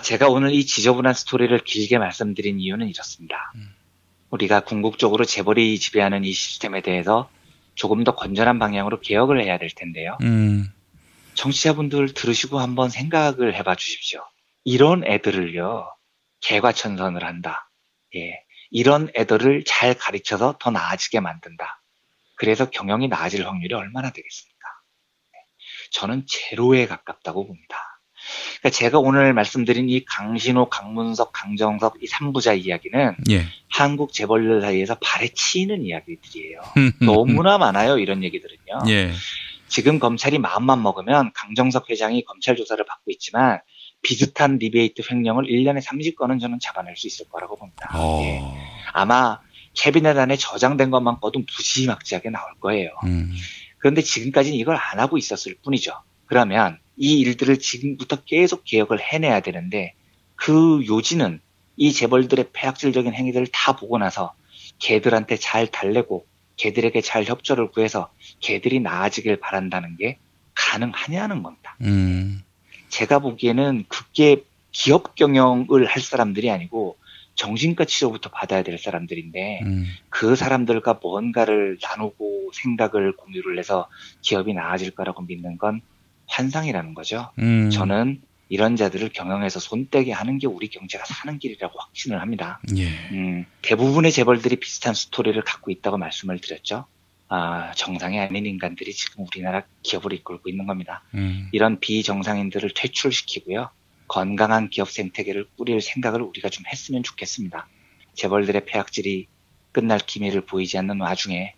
제가 오늘 이 지저분한 스토리를 길게 말씀드린 이유는 이렇습니다. 우리가 궁극적으로 재벌이 지배하는 이 시스템에 대해서 조금 더 건전한 방향으로 개혁을 해야 될 텐데요. 청취자분들 들으시고 한번 생각을 해봐 주십시오. 이런 애들을요, 개과천선을 한다. 예, 이런 애들을 잘 가르쳐서 더 나아지게 만든다. 그래서 경영이 나아질 확률이 얼마나 되겠습니까? 저는 제로에 가깝다고 봅니다. 그러니까 제가 오늘 말씀드린 이 강신호, 강문석, 강정석 이 3부자 이야기는 한국 재벌들 사이에서 발에 치이는 이야기들이에요. 너무나 많아요, 이런 얘기들은요. 지금 검찰이 마음만 먹으면 강정석 회장이 검찰 조사를 받고 있지만 비슷한 리베이트 횡령을 1년에 30건은 저는 잡아낼 수 있을 거라고 봅니다. 아마 캐비넷 안에 저장된 것만 꺼도 무지막지하게 나올 거예요. 그런데 지금까지는 이걸 안 하고 있었을 뿐이죠. 그러면 이 일들을 지금부터 계속 개혁을 해내야 되는데 그 요지는 이 재벌들의 폐악질적인 행위들을 다 보고 나서 걔들한테 잘 달래고 걔들에게 잘 협조를 구해서 걔들이 나아지길 바란다는 게 가능하냐는 겁니다. 제가 보기에는 그게 기업 경영을 할 사람들이 아니고 정신과 치료부터 받아야 될 사람들인데 그 사람들과 뭔가를 나누고 생각을 공유를 해서 기업이 나아질 거라고 믿는 건 환상이라는 거죠. 저는 이런 자들을 경영해서 손떼게 하는 게 우리 경제가 사는 길이라고 확신을 합니다. 대부분의 재벌들이 비슷한 스토리를 갖고 있다고 말씀을 드렸죠. 정상이 아닌 인간들이 지금 우리나라 기업을 이끌고 있는 겁니다. 이런 비정상인들을 퇴출시키고요. 건강한 기업 생태계를 꾸릴 생각을 우리가 좀 했으면 좋겠습니다. 재벌들의 폐악질이 끝날 기미를 보이지 않는 와중에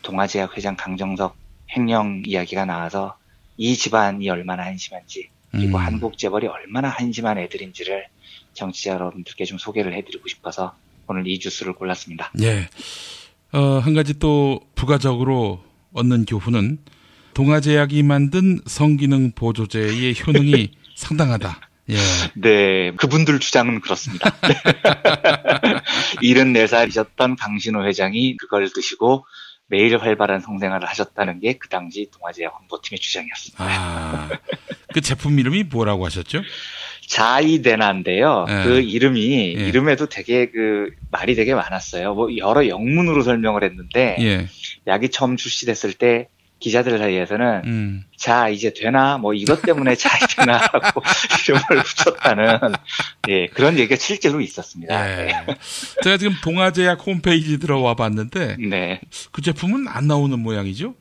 동아제약 회장 강정석 횡령 이야기가 나와서 이 집안이 얼마나 한심한지 그리고 한국 재벌이 얼마나 한심한 애들인지를 정치자 여러분들께 좀 소개를 해드리고 싶어서 오늘 이 뉴스를 골랐습니다. 예. 한 가지 또 부가적으로 얻는 교훈은 동아제약이 만든 성기능 보조제의 효능이 상당하다. 예. 네, 그분들 주장은 그렇습니다. 74살이셨던 강신호 회장이 그걸 드시고 매일 활발한 성생활을 하셨다는 게 그 당시 동아제약 홍보팀의 주장이었습니다. 그 제품 이름이 뭐라고 하셨죠? 자이데나인데요. 그 이름에도 되게 말이 되게 많았어요. 뭐 여러 영문으로 설명을 했는데 약이 처음 출시됐을 때 기자들 사이에서는 자 이제 되나 뭐 이것 때문에 자이데나라고 이름을 붙였다는 그런 얘기가 실제로 있었습니다. 제가 지금 동아제약 홈페이지 들어와 봤는데 그 제품은 안 나오는 모양이죠?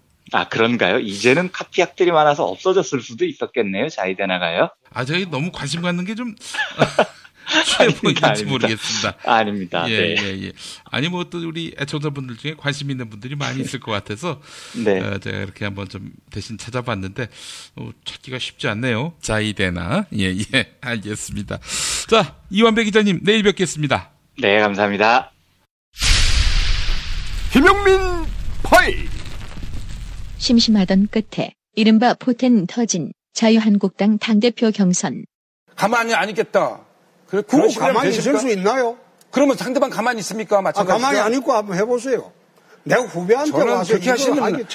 그런가요? 이제는 카피약들이 많아서 없어졌을 수도 있었겠네요. 자이데나가요? 저희 너무 관심 갖는 게 좀 최고인지 모르겠습니다. 아닙니다. 예. 아니 뭐 또 우리 애청자분들 중에 관심 있는 분들이 많이 있을 것 같아서 제가 이렇게 한번 좀 대신 찾아봤는데 찾기가 쉽지 않네요. 자이데나. 예, 알겠습니다. 자, 이완배 기자님 내일 뵙겠습니다. 네, 감사합니다. 김용민 파일. 심심하던 끝에 이른바 포텐 터진 자유한국당 당대표 경선. 가만히 안 있겠다. 그거 가만히 있을 수 있나요? 그러면 상대방 가만히 있습니까? 마찬가지죠. 가만히 안 있고 한번 해보세요. 내가 후배한테 저는 와서 그렇게 하시면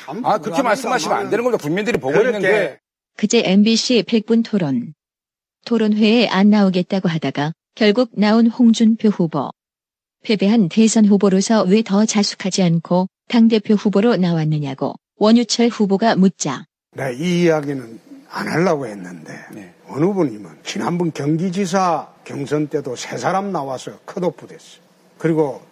그렇게 말씀하시면 안 되는 겁니다. 국민들이 보고 있는데. 그제 MBC 100분 토론. 토론회에 안 나오겠다고 하다가 결국 나온 홍준표 후보. 패배한 대선 후보로서 왜 더 자숙하지 않고 당대표 후보로 나왔느냐고 원유철 후보가 묻자. 네, 이 이야기는 안 하려고 했는데 어느 분이면 지난번 경기지사 경선 때도 3사람 나와서 컷오프 됐어요. 그리고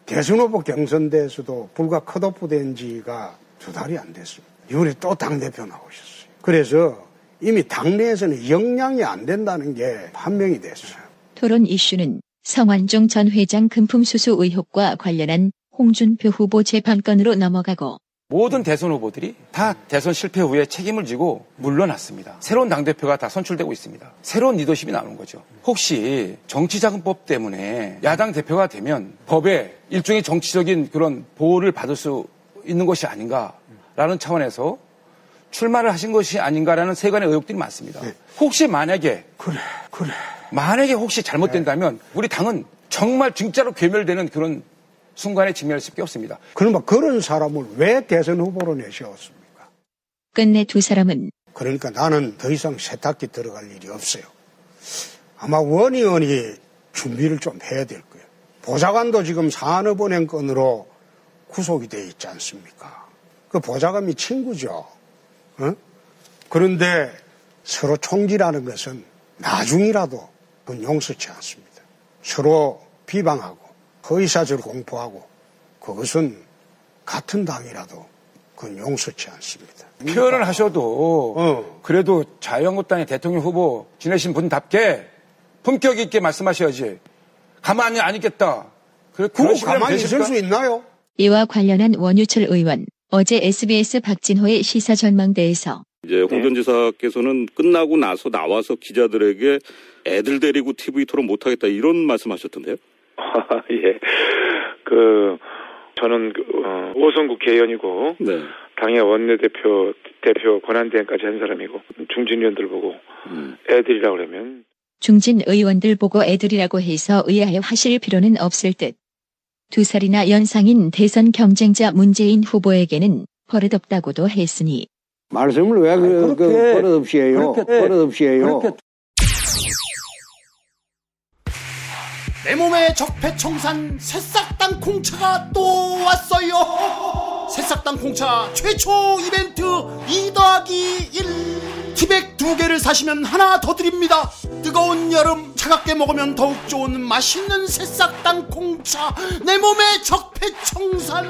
대선 후보 경선대에서도 불과 컷오프 된 지가 2달이 안 됐습니다. 이번에 또 당대표 나오셨어요. 그래서 이미 당내에서는 역량이 안 된다는 게 판명이 됐어요. 토론 이슈는 성완종 전 회장 금품수수 의혹과 관련한 홍준표 후보 재판건으로 넘어가고 모든 대선 후보들이 다 대선 실패 후에 책임을 지고 물러났습니다. 새로운 당대표가 다 선출되고 있습니다. 새로운 리더십이 나오는 거죠. 혹시 정치자금법 때문에 야당 대표가 되면 법에 일종의 정치적인 그런 보호를 받을 수 있는 것이 아닌가라는 차원에서 출마를 하신 것이 아닌가라는 세간의 의혹들이 많습니다. 혹시 만약에 만약에 혹시 잘못된다면 우리 당은 정말 진짜로 괴멸되는 그런 순간에 직면할 수밖에 없습니다. 그러면 그런 사람을 왜 대선 후보로 내세웠습니까? 끝내 두 사람은 그러니까 나는 더 이상 세탁기 들어갈 일이 없어요. 아마 원의원이 준비를 좀 해야 될 거예요. 보좌관도 지금 산업은행 건으로 구속이 돼 있지 않습니까? 그 보좌관이 친구죠. 어? 그런데 서로 총질하는 것은 나중이라도 그건 용서치 않습니다. 서로 비방하고 허위사실을 공포하고 그것은 같은 당이라도 그건 용서치 않습니다. 표현을 하셔도 그래도 자유한국당의 대통령 후보 지내신 분답게 품격 있게 말씀하셔야지. 가만히 안 있겠다. 그거 가만히 있을 수 있나요? 이와 관련한 원유철 의원 어제 SBS 박진호의 시사전망대에서 이제 홍 전 지사께서는 끝나고 나서 나와서 기자들에게 애들 데리고 TV 토론 못하겠다 이런 말씀하셨던데요? 예. 저는 5선 국회의원이고 당의 원내대표 대표 권한대행까지 한 사람이고 중진 의원들 보고 애들이라고 그러면 중진 의원들 보고 애들이라고 해서 의아해하실 필요는 없을 듯. 2살이나 연상인 대선 경쟁자 문재인 후보에게는 버릇없다고도 했으니 말씀을 왜 버릇없이 해요? 버릇없이 해요. 내 몸에 적폐청산 새싹당 콩차가 또 왔어요. 새싹당 콩차 최초 이벤트 2+1 티백 2개를 사시면 하나 더 드립니다. 뜨거운 여름 차갑게 먹으면 더욱 좋은 맛있는 새싹당 콩차 내 몸에 적폐청산.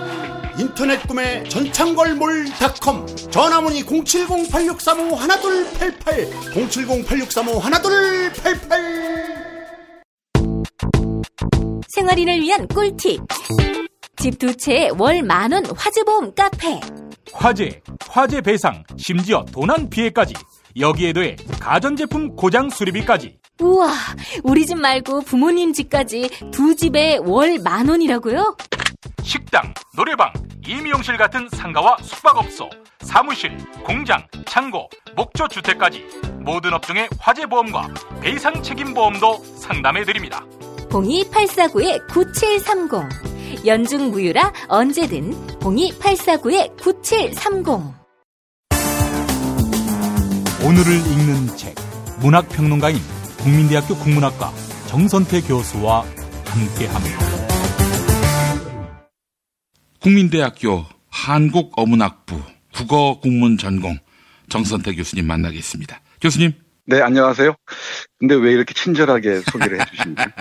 인터넷 구매 전창걸몰닷컴 전화문의 070-8635-1288 070-8635-1288. 생활인을 위한 꿀팁. 집 2채에 월 10,000원 화재보험 카페. 화재 배상, 심지어 도난 피해까지. 여기에 더해 가전제품 고장 수리비까지. 우와, 우리 집 말고 부모님 집까지 2집에 월 10,000원이라고요? 식당, 노래방, 임용실 같은 상가와 숙박업소, 사무실, 공장, 창고, 목조주택까지 모든 업종의 화재보험과 배상 책임보험도 상담해드립니다. 02849-9730 연중 무휴라 언제든 02849-9730. 오늘을 읽는 책, 문학평론가인 국민대학교 국문학과 정선태 교수와 함께합니다. 국민대학교 한국어문학부 국어국문전공 정선태 교수님 만나겠습니다. 교수님. 네, 안녕하세요. 근데 왜 이렇게 친절하게 소개를 해주십니까?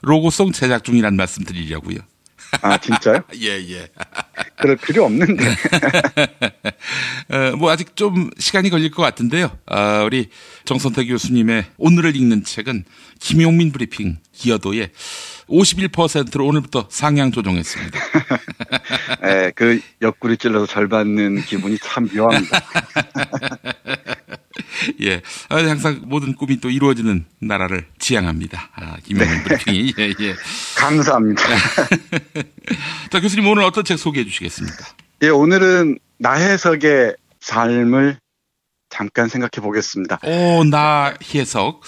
로고송 제작 중이란 말씀 드리려고요. 아, 진짜요? 예. 그럴 필요 없는데. 뭐 아직 좀 시간이 걸릴 것 같은데요. 우리 정선태 교수님의 오늘을 읽는 책은 김용민 브리핑 기여도의 51%로 오늘부터 상향 조정했습니다. 네, 그 옆구리 찔러서 절 받는 기분이 참 묘합니다. 예, 항상 모든 꿈이 또 이루어지는 나라를 지향합니다. 김용민 브리핑이. 예. 감사합니다. 자, 교수님 오늘 어떤 책 소개해 주시겠습니까? 예, 오늘은 나혜석의 삶을 잠깐 생각해 보겠습니다. 나혜석.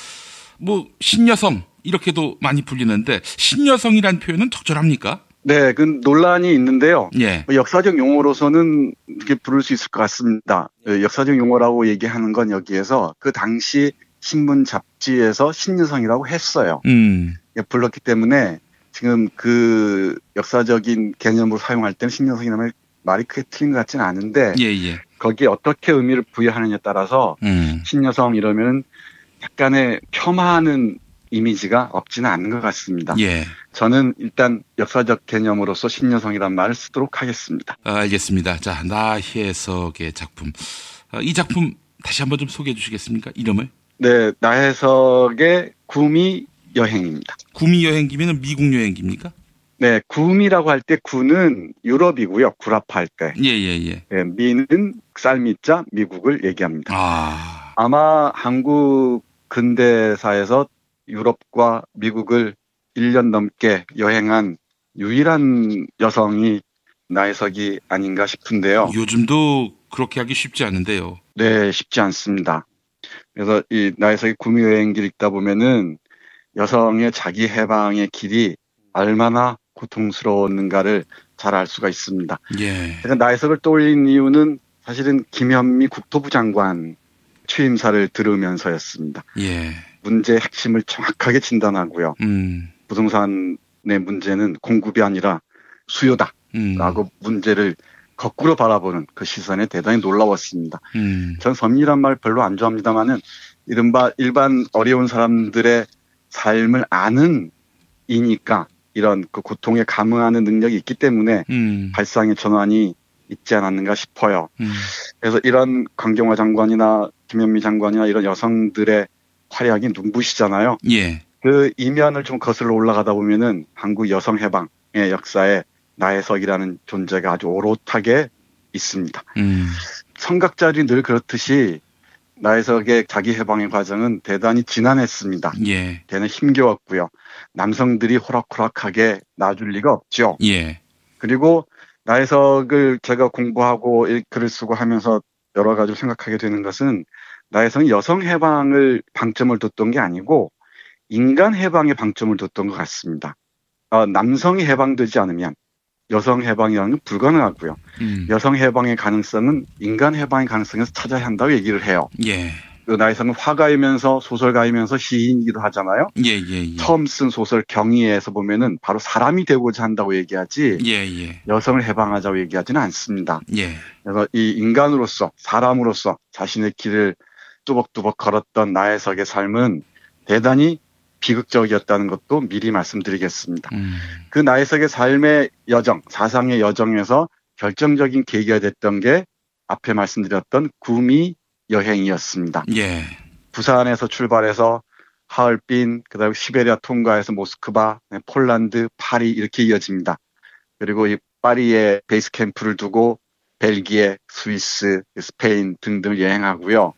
뭐 신여성 이렇게도 많이 불리는데 신여성이란 표현은 적절합니까? 네, 그 논란이 있는데요. 예. 역사적 용어로서는 이렇게 부를 수 있을 것 같습니다. 역사적 용어라고 얘기하는 건 여기에서 그 당시 신문 잡지에서 신여성이라고 했어요. 불렀기 때문에 지금 그 역사적인 개념으로 사용할 때는 신여성이라는 말이 크게 틀린 것 같지는 않은데 거기에 어떻게 의미를 부여하느냐에 따라서 신여성 이러면 약간의 폄하하는 이미지가 없지는 않은 것 같습니다. 저는 일단 역사적 개념으로서 신여성이란 말을 쓰도록 하겠습니다. 알겠습니다. 자, 나혜석의 작품. 이 작품 다시 한번 좀 소개해 주시겠습니까? 이름을? 네, 나혜석의 구미 여행입니다. 구미 여행기면 미국 여행기입니까? 네, 구미라고 할 때 구는 유럽이고요. 구라파 할 때. 네, 미는 쌀미자 미국을 얘기합니다. 아마 한국 근대사에서 유럽과 미국을 1년 넘게 여행한 유일한 여성이 나혜석이 아닌가 싶은데요. 요즘도 그렇게 하기 쉽지 않은데요. 네, 쉽지 않습니다. 그래서 이 나혜석의 구미 여행기를 읽다 보면은 여성의 자기 해방의 길이 얼마나 고통스러웠는가를 잘 알 수가 있습니다. 제가 나혜석을 떠올린 이유는 사실은 김현미 국토부 장관 취임사를 들으면서였습니다. 문제의 핵심을 정확하게 진단하고요. 부동산의 문제는 공급이 아니라 수요다 라고 문제를 거꾸로 바라보는 그 시선에 대단히 놀라웠습니다. 전 섬이란 말 별로 안 좋아합니다만은 이른바 일반 어려운 사람들의 삶을 아는 이니까 이런 그 고통에 감응하는 능력이 있기 때문에 발상의 전환이 있지 않았는가 싶어요. 그래서 이런 강경화 장관이나 김현미 장관이나 이런 여성들의 활약이 눈부시잖아요. 그 이면을 좀 거슬러 올라가다 보면은 한국 여성 해방의 역사에 나혜석이라는 존재가 아주 오롯하게 있습니다. 성각자들이 늘 그렇듯이 나혜석의 자기 해방의 과정은 대단히 지난했습니다. 대단히 힘겨웠고요. 남성들이 호락호락하게 놔줄 리가 없죠. 그리고 나혜석을 제가 공부하고 글을 쓰고 하면서 여러 가지로 생각하게 되는 것은 나혜석이 여성 해방을 방점을 뒀던 게 아니고 인간 해방에 방점을 뒀던 것 같습니다. 남성이 해방되지 않으면 여성 해방이라는 건 불가능하고요. 여성 해방의 가능성은 인간 해방의 가능성에서 찾아야 한다고 얘기를 해요. 그 나혜석은 화가이면서 소설가이면서 시인이기도 하잖아요. 처음 쓴 소설 경희에서 보면은 바로 사람이 되고자 한다고 얘기하지 여성을 해방하자고 얘기하지는 않습니다. 그래서 이 인간으로서 사람으로서 자신의 길을 뚜벅뚜벅 걸었던 나혜석의 삶은 대단히 비극적이었다는 것도 미리 말씀드리겠습니다. 그 나혜석의 삶의 여정, 사상의 여정에서 결정적인 계기가 됐던 게 앞에 말씀드렸던 구미 여행이었습니다. 부산에서 출발해서 하얼빈, 그다음에 시베리아 통과해서 모스크바, 폴란드, 파리 이렇게 이어집니다. 그리고 이 파리에 베이스 캠프를 두고 벨기에, 스위스, 스페인 등등 여행하고요.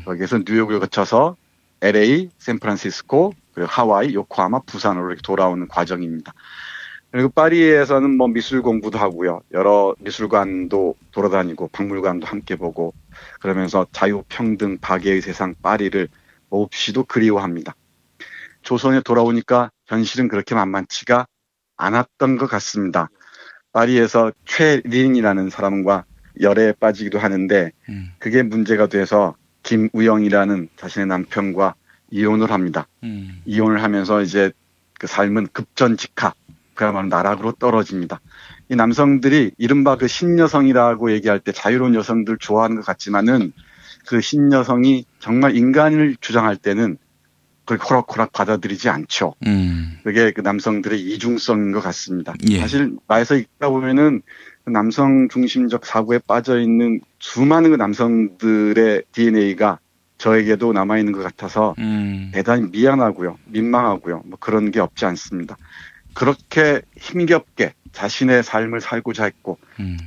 거기에서 뉴욕을 거쳐서 LA, 샌프란시스코, 그리고 하와이, 요코하마, 부산으로 이렇게 돌아오는 과정입니다. 그리고 파리에서는 뭐 미술 공부도 하고요. 여러 미술관도 돌아다니고 박물관도 함께 보고 그러면서 자유평등 박애의 세상 파리를 몹시도 그리워합니다. 조선에 돌아오니까 현실은 그렇게 만만치가 않았던 것 같습니다. 파리에서 최린이라는 사람과 열애에 빠지기도 하는데 그게 문제가 돼서 김우영이라는 자신의 남편과 이혼을 합니다. 이혼을 하면서 이제 그 삶은 급전직하, 그야말로 나락으로 떨어집니다. 이 남성들이 이른바 그 신여성이라고 얘기할 때 자유로운 여성들 좋아하는 것 같지만은 그 신여성이 정말 인간을 주장할 때는 그렇게 호락호락 받아들이지 않죠. 그게 그 남성들의 이중성인 것 같습니다. 사실 나에서 읽다 보면은 그 남성 중심적 사고에 빠져 있는 수많은 그 남성들의 DNA가 저에게도 남아있는 것 같아서 대단히 미안하고요. 민망하고요. 뭐 그런 게 없지 않습니다. 그렇게 힘겹게 자신의 삶을 살고자 했고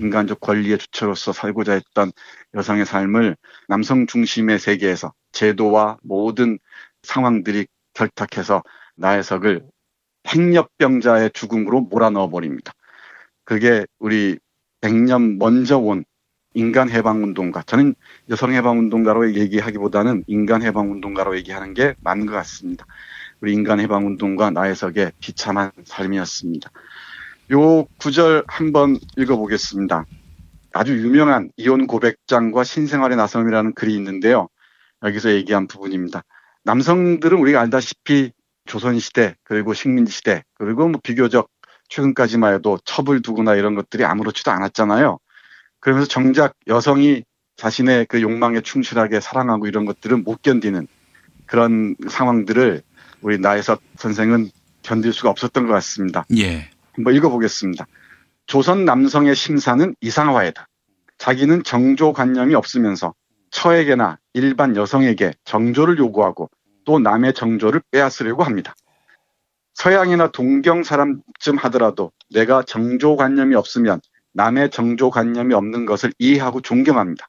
인간적 권리의 주체로서 살고자 했던 여성의 삶을 남성 중심의 세계에서 제도와 모든 상황들이 결탁해서 나혜석을 핵력병자의 죽음으로 몰아넣어버립니다. 그게 우리 100년 먼저 온 인간해방운동가, 저는 여성해방운동가로 얘기하기보다는 인간해방운동가로 얘기하는 게 맞는 것 같습니다. 우리 인간해방운동가 나혜석의 비참한 삶이었습니다. 요 구절 한번 읽어보겠습니다. 아주 유명한 이혼 고백장과 신생활의 나섬이라는 글이 있는데요. 여기서 얘기한 부분입니다. 남성들은 우리가 알다시피 조선시대 그리고 식민지시대 그리고 뭐 비교적 최근까지만 해도 첩을 두거나 이런 것들이 아무렇지도 않았잖아요. 그러면서 정작 여성이 자신의 그 욕망에 충실하게 사랑하고 이런 것들은 못 견디는 그런 상황들을 우리 나혜석 선생은 견딜 수가 없었던 것 같습니다. 예. 한번 읽어보겠습니다. 조선 남성의 심사는 이상화이다. 자기는 정조관념이 없으면서 처에게나 일반 여성에게 정조를 요구하고 또 남의 정조를 빼앗으려고 합니다. 서양이나 동경 사람쯤 하더라도 내가 정조관념이 없으면 남의 정조관념이 없는 것을 이해하고 존경합니다.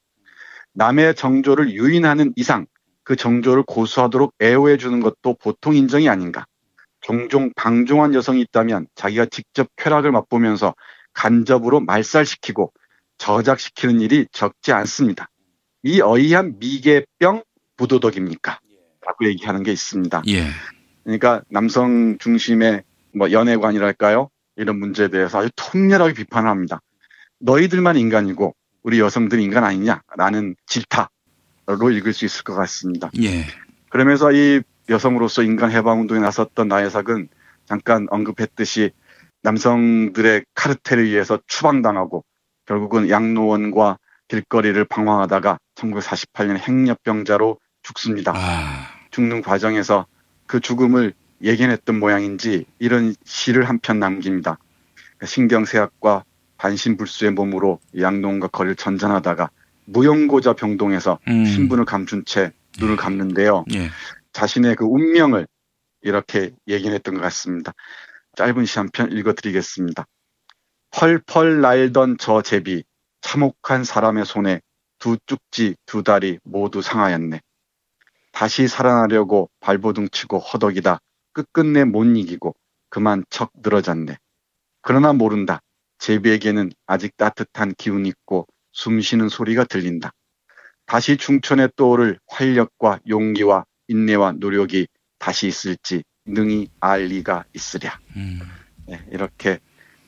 남의 정조를 유인하는 이상 그 정조를 고수하도록 애호해 주는 것도 보통 인정이 아닌가. 종종 방종한 여성이 있다면 자기가 직접 쾌락을 맛보면서 간접으로 말살시키고 저작시키는 일이 적지 않습니다. 이 어이한 미개병 부도덕입니까? 라고 얘기하는 게 있습니다. 예. 그러니까 남성 중심의 뭐 연애관이랄까요? 이런 문제에 대해서 아주 통렬하게 비판을 합니다. 너희들만 인간이고 우리 여성들이 인간 아니냐라는 질타로 읽을 수 있을 것 같습니다. 예. 그러면서 이 여성으로서 인간 해방운동에 나섰던 나혜석은 잠깐 언급했듯이 남성들의 카르텔에 의해서 추방당하고 결국은 양로원과 길거리를 방황하다가 1948년 행렬병자로 죽습니다. 죽는 과정에서 그 죽음을 예견했던 모양인지 이런 시를 한 편 남깁니다. 신경쇠약과 반신불수의 몸으로 양로원과 거리를 전전하다가 무용고자 병동에서 신분을 감춘 채 눈을 감는데요. 예. 자신의 그 운명을 이렇게 예견했던 것 같습니다. 짧은 시 한 편 읽어드리겠습니다. 펄펄 날던 저 제비 참혹한 사람의 손에 두 쪽지 두 다리 모두 상하였네. 다시 살아나려고 발버둥 치고 허덕이다 끝끝내 못 이기고 그만 척 늘어졌네. 그러나 모른다. 제비에게는 아직 따뜻한 기운이 있고 숨쉬는 소리가 들린다. 다시 중천에 떠오를 활력과 용기와 인내와 노력이 다시 있을지 능히 알 리가 있으랴. 네, 이렇게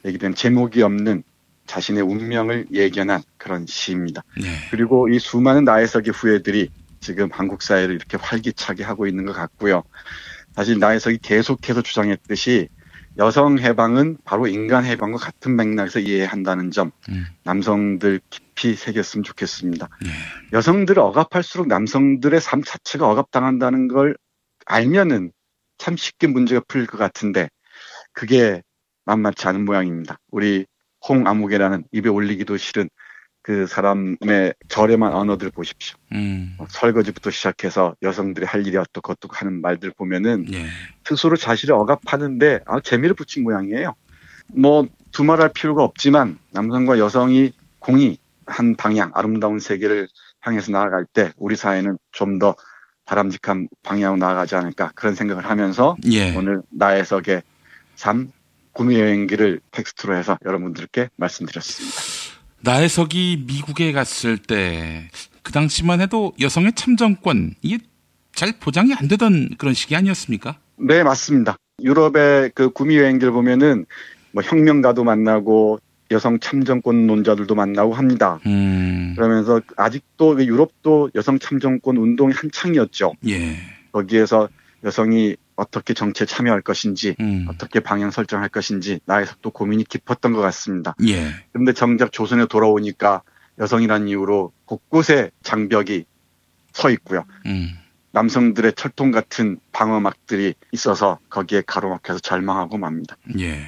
얘기된 제목이 없는 자신의 운명을 예견한 그런 시입니다. 네. 그리고 이 수많은 나혜석의 후예들이 지금 한국 사회를 이렇게 활기차게 하고 있는 것 같고요. 사실 나혜석이 계속해서 주장했듯이 여성 해방은 바로 인간 해방과 같은 맥락에서 이해한다는 점 남성들 깊이 새겼으면 좋겠습니다. 여성들을 억압할수록 남성들의 삶 자체가 억압당한다는 걸 알면은 참 쉽게 문제가 풀릴 것 같은데 그게 만만치 않은 모양입니다. 우리 홍아무개라는 입에 올리기도 싫은 그 사람의 저렴한 언어들 보십시오. 설거지부터 시작해서 여성들이 할 일이 어떻고 하는 말들 보면은 스스로 자신을 억압하는데 재미를 붙인 모양이에요. 뭐 두말할 필요가 없지만 남성과 여성이 공의한 방향, 아름다운 세계를 향해서 나아갈 때 우리 사회는 좀 더 바람직한 방향으로 나아가지 않을까 그런 생각을 하면서 오늘 나혜석의 삶 구미여행기를 텍스트로 해서 여러분들께 말씀드렸습니다. 나혜석이 미국에 갔을 때 그 당시만 해도 여성의 참정권 이게 잘 보장이 안 되던 그런 시기 아니었습니까? 네, 맞습니다. 유럽의 그 구미여행기를 보면은 뭐 혁명가도 만나고 여성 참정권 논자들도 만나고 합니다. 그러면서 아직도 유럽도 여성 참정권 운동이 한창이었죠. 예. 거기에서 여성이 어떻게 정치에 참여할 것인지 어떻게 방향 설정할 것인지 나혜석도 고민이 깊었던 것 같습니다. 예. 그런데 정작 조선에 돌아오니까 여성이라는 이유로 곳곳에 장벽이 서 있고요. 남성들의 철통 같은 방어막들이 있어서 거기에 가로막혀서 절망하고 맙니다. 예.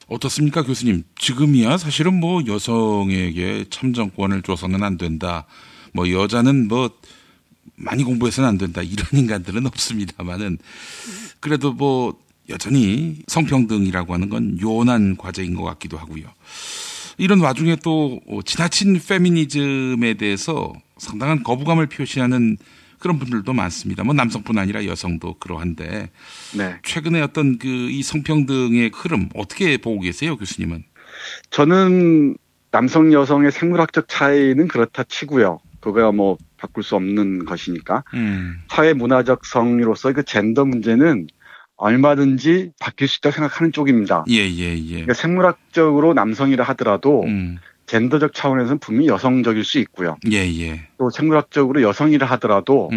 어떻습니까, 교수님? 지금이야 사실은 뭐 여성에게 참정권을 줘서는 안 된다. 뭐 여자는 뭐 많이 공부해서는 안 된다. 이런 인간들은 없습니다만은 그래도 뭐 여전히 성평등이라고 하는 건 요원한 과제인 것 같기도 하고요. 이런 와중에 또 지나친 페미니즘에 대해서 상당한 거부감을 표시하는 그런 분들도 많습니다. 뭐 남성뿐 아니라 여성도 그러한데 최근에 어떤 그 이 성평등의 흐름 어떻게 보고 계세요, 교수님은? 저는 남성 여성의 생물학적 차이는 그렇다 치고요. 그거야 뭐 바꿀 수 없는 것이니까. 사회 문화적 성리로서 그 젠더 문제는 얼마든지 바뀔 수 있다고 생각하는 쪽입니다. 그러니까 생물학적으로 남성이라 하더라도 젠더적 차원에서는 분명히 여성적일 수 있고요. 또 생물학적으로 여성이라 하더라도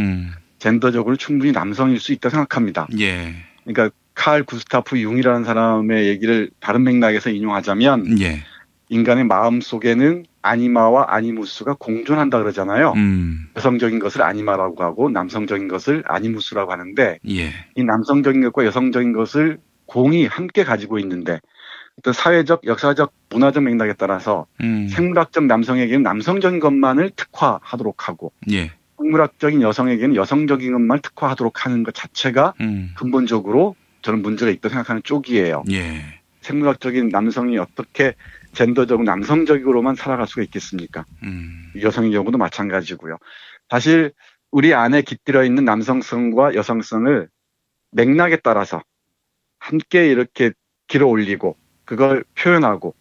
젠더적으로 충분히 남성일 수 있다고 생각합니다. 예. 그러니까 칼 구스타프 융이라는 사람의 얘기를 다른 맥락에서 인용하자면 예. 인간의 마음 속에는 아니마와 아니무스가 공존한다 그러잖아요. 여성적인 것을 아니마라고 하고 남성적인 것을 아니무스라고 하는데 예. 이 남성적인 것과 여성적인 것을 공이 함께 가지고 있는데 어떤 사회적, 역사적, 문화적 맥락에 따라서 생물학적 남성에게는 남성적인 것만을 특화하도록 하고 예. 생물학적인 여성에게는 여성적인 것만 특화하도록 하는 것 자체가 근본적으로 저는 문제가 있다고 생각하는 쪽이에요. 예. 생물학적인 남성이 어떻게 젠더적으로 남성적으로만 살아갈 수가 있겠습니까? 여성의 경우도 마찬가지고요. 사실 우리 안에 깃들어 있는 남성성과 여성성을 맥락에 따라서 함께 이렇게 길어 올리고 그걸 표현하고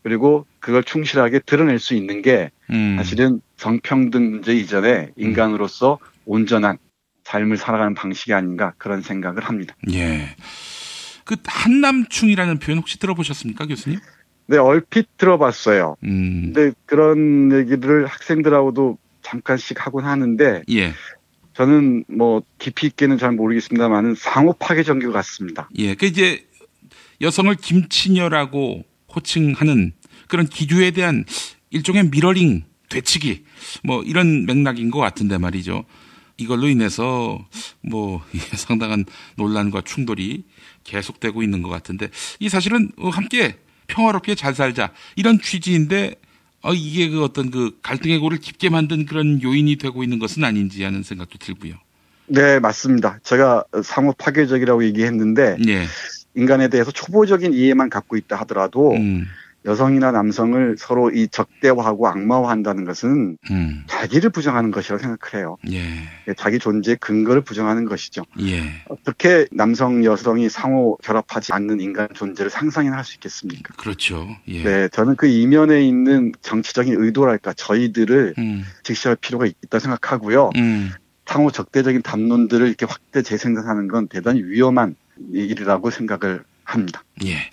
그리고 그걸 충실하게 드러낼 수 있는 게 사실은 성평등 문제 이전에 인간으로서 온전한 삶을 살아가는 방식이 아닌가 그런 생각을 합니다. 예. 그 한남충이라는 표현 혹시 들어보셨습니까, 교수님? 네, 얼핏 들어봤어요. 근데 그런 얘기를 학생들하고도 잠깐씩 하곤 하는데 예. 저는 뭐 깊이 있게는 잘 모르겠습니다만은 상호 파괴적인 것 같습니다. 예, 그 이제 여성을 김치녀라고 호칭하는 그런 기류에 대한 일종의 미러링, 되치기 뭐 이런 맥락인 것 같은데 말이죠. 이걸로 인해서 뭐 상당한 논란과 충돌이 계속되고 있는 것 같은데 이 사실은 함께 평화롭게 잘 살자 이런 취지인데 이게 그 어떤 그 갈등의 골을 깊게 만든 그런 요인이 되고 있는 것은 아닌지 하는 생각도 들고요. 네, 맞습니다. 제가 상호 파괴적이라고 얘기했는데 예. 인간에 대해서 초보적인 이해만 갖고 있다 하더라도 여성이나 남성을 서로 이 적대화하고 악마화한다는 것은 자기를 부정하는 것이라고 생각을 해요. 예. 자기 존재의 근거를 부정하는 것이죠. 예. 어떻게 남성, 여성이 상호 결합하지 않는 인간 존재를 상상이나 할 수 있겠습니까? 그렇죠. 예. 네, 저는 그 이면에 있는 정치적인 의도랄까 저희들을 직시할 필요가 있다고 생각하고요. 상호 적대적인 담론들을 이렇게 확대 재생산하는 건 대단히 위험한 일이라고 생각을 합니다. 예.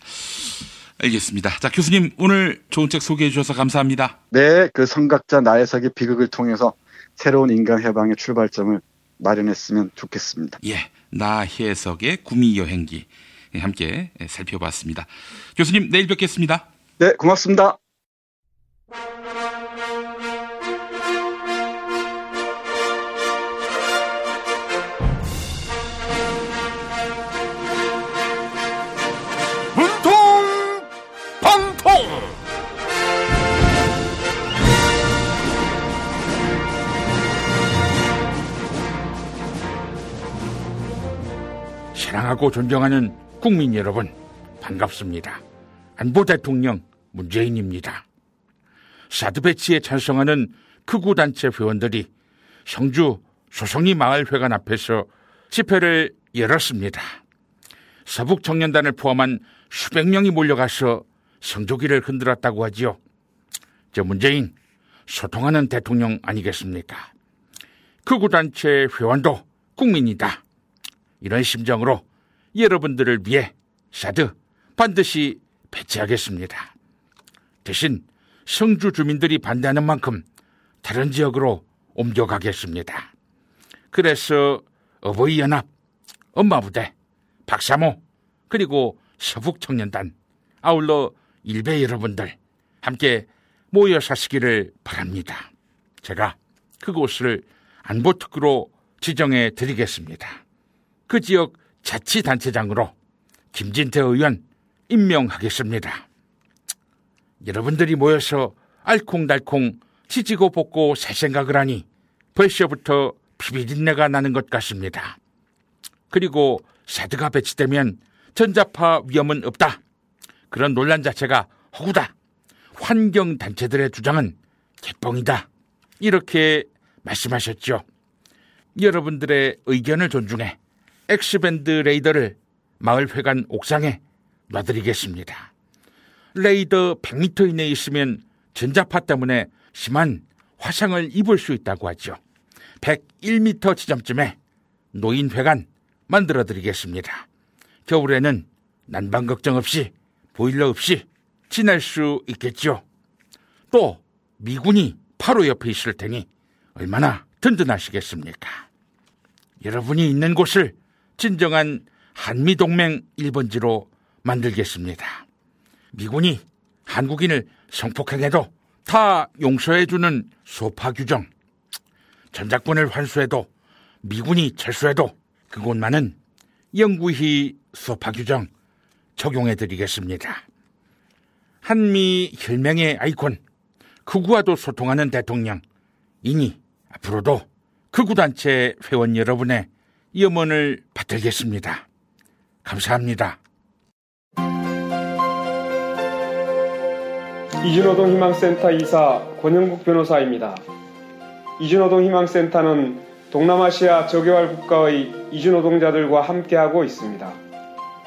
알겠습니다. 자, 교수님 오늘 좋은 책 소개해 주셔서 감사합니다. 네, 그 성각자 나혜석의 비극을 통해서 새로운 인간 해방의 출발점을 마련했으면 좋겠습니다. 예, 나혜석의 구미여행기 함께 살펴봤습니다. 교수님 내일 뵙겠습니다. 네, 고맙습니다. 사랑하고 존경하는 국민 여러분, 반갑습니다. 안보 대통령 문재인입니다. 사드 배치에 찬성하는 극우단체 회원들이 성주 소송리 마을회관 앞에서 집회를 열었습니다. 서북청년단을 포함한 수백 명이 몰려가서 성조기를 흔들었다고 하지요. 저 문재인 소통하는 대통령 아니겠습니까? 극우단체 회원도 국민이다. 이런 심정으로 여러분들을 위해 사드 반드시 배치하겠습니다. 대신 성주 주민들이 반대하는 만큼 다른 지역으로 옮겨가겠습니다. 그래서 어버이연합, 엄마부대, 박사모, 그리고 서북청년단, 아울러 일베 여러분들 함께 모여 사시기를 바랍니다. 제가 그곳을 안보특구로 지정해 드리겠습니다. 그 지역 자치단체장으로 김진태 의원 임명하겠습니다. 여러분들이 모여서 알콩달콩 지지고 볶고 새 생각을 하니 벌써부터 비비린내가 나는 것 같습니다. 그리고 사드가 배치되면 전자파 위험은 없다. 그런 논란 자체가 허구다. 환경단체들의 주장은 개뻥이다. 이렇게 말씀하셨죠. 여러분들의 의견을 존중해 X밴드 레이더를 마을회관 옥상에 놔드리겠습니다. 레이더 100m 이내에 있으면 전자파 때문에 심한 화상을 입을 수 있다고 하죠. 101m 지점쯤에 노인회관 만들어드리겠습니다. 겨울에는 난방 걱정 없이 보일러 없이 지낼 수 있겠죠. 또 미군이 바로 옆에 있을 테니 얼마나 든든하시겠습니까? 여러분이 있는 곳을 진정한 한미동맹 1번지로 만들겠습니다. 미군이 한국인을 성폭행해도 다 용서해주는 소파 규정, 전작권을 환수해도 미군이 철수해도 그곳만은 영구히 소파 규정 적용해드리겠습니다. 한미 혈맹의 아이콘, 극우와도 소통하는 대통령이니 앞으로도 극우단체 회원 여러분의 염원을 받들겠습니다. 감사합니다. 이주노동 희망센터 이사 권영국 변호사입니다. 이주노동 희망센터는 동남아시아 저개발 국가의 이주노동자들과 함께하고 있습니다.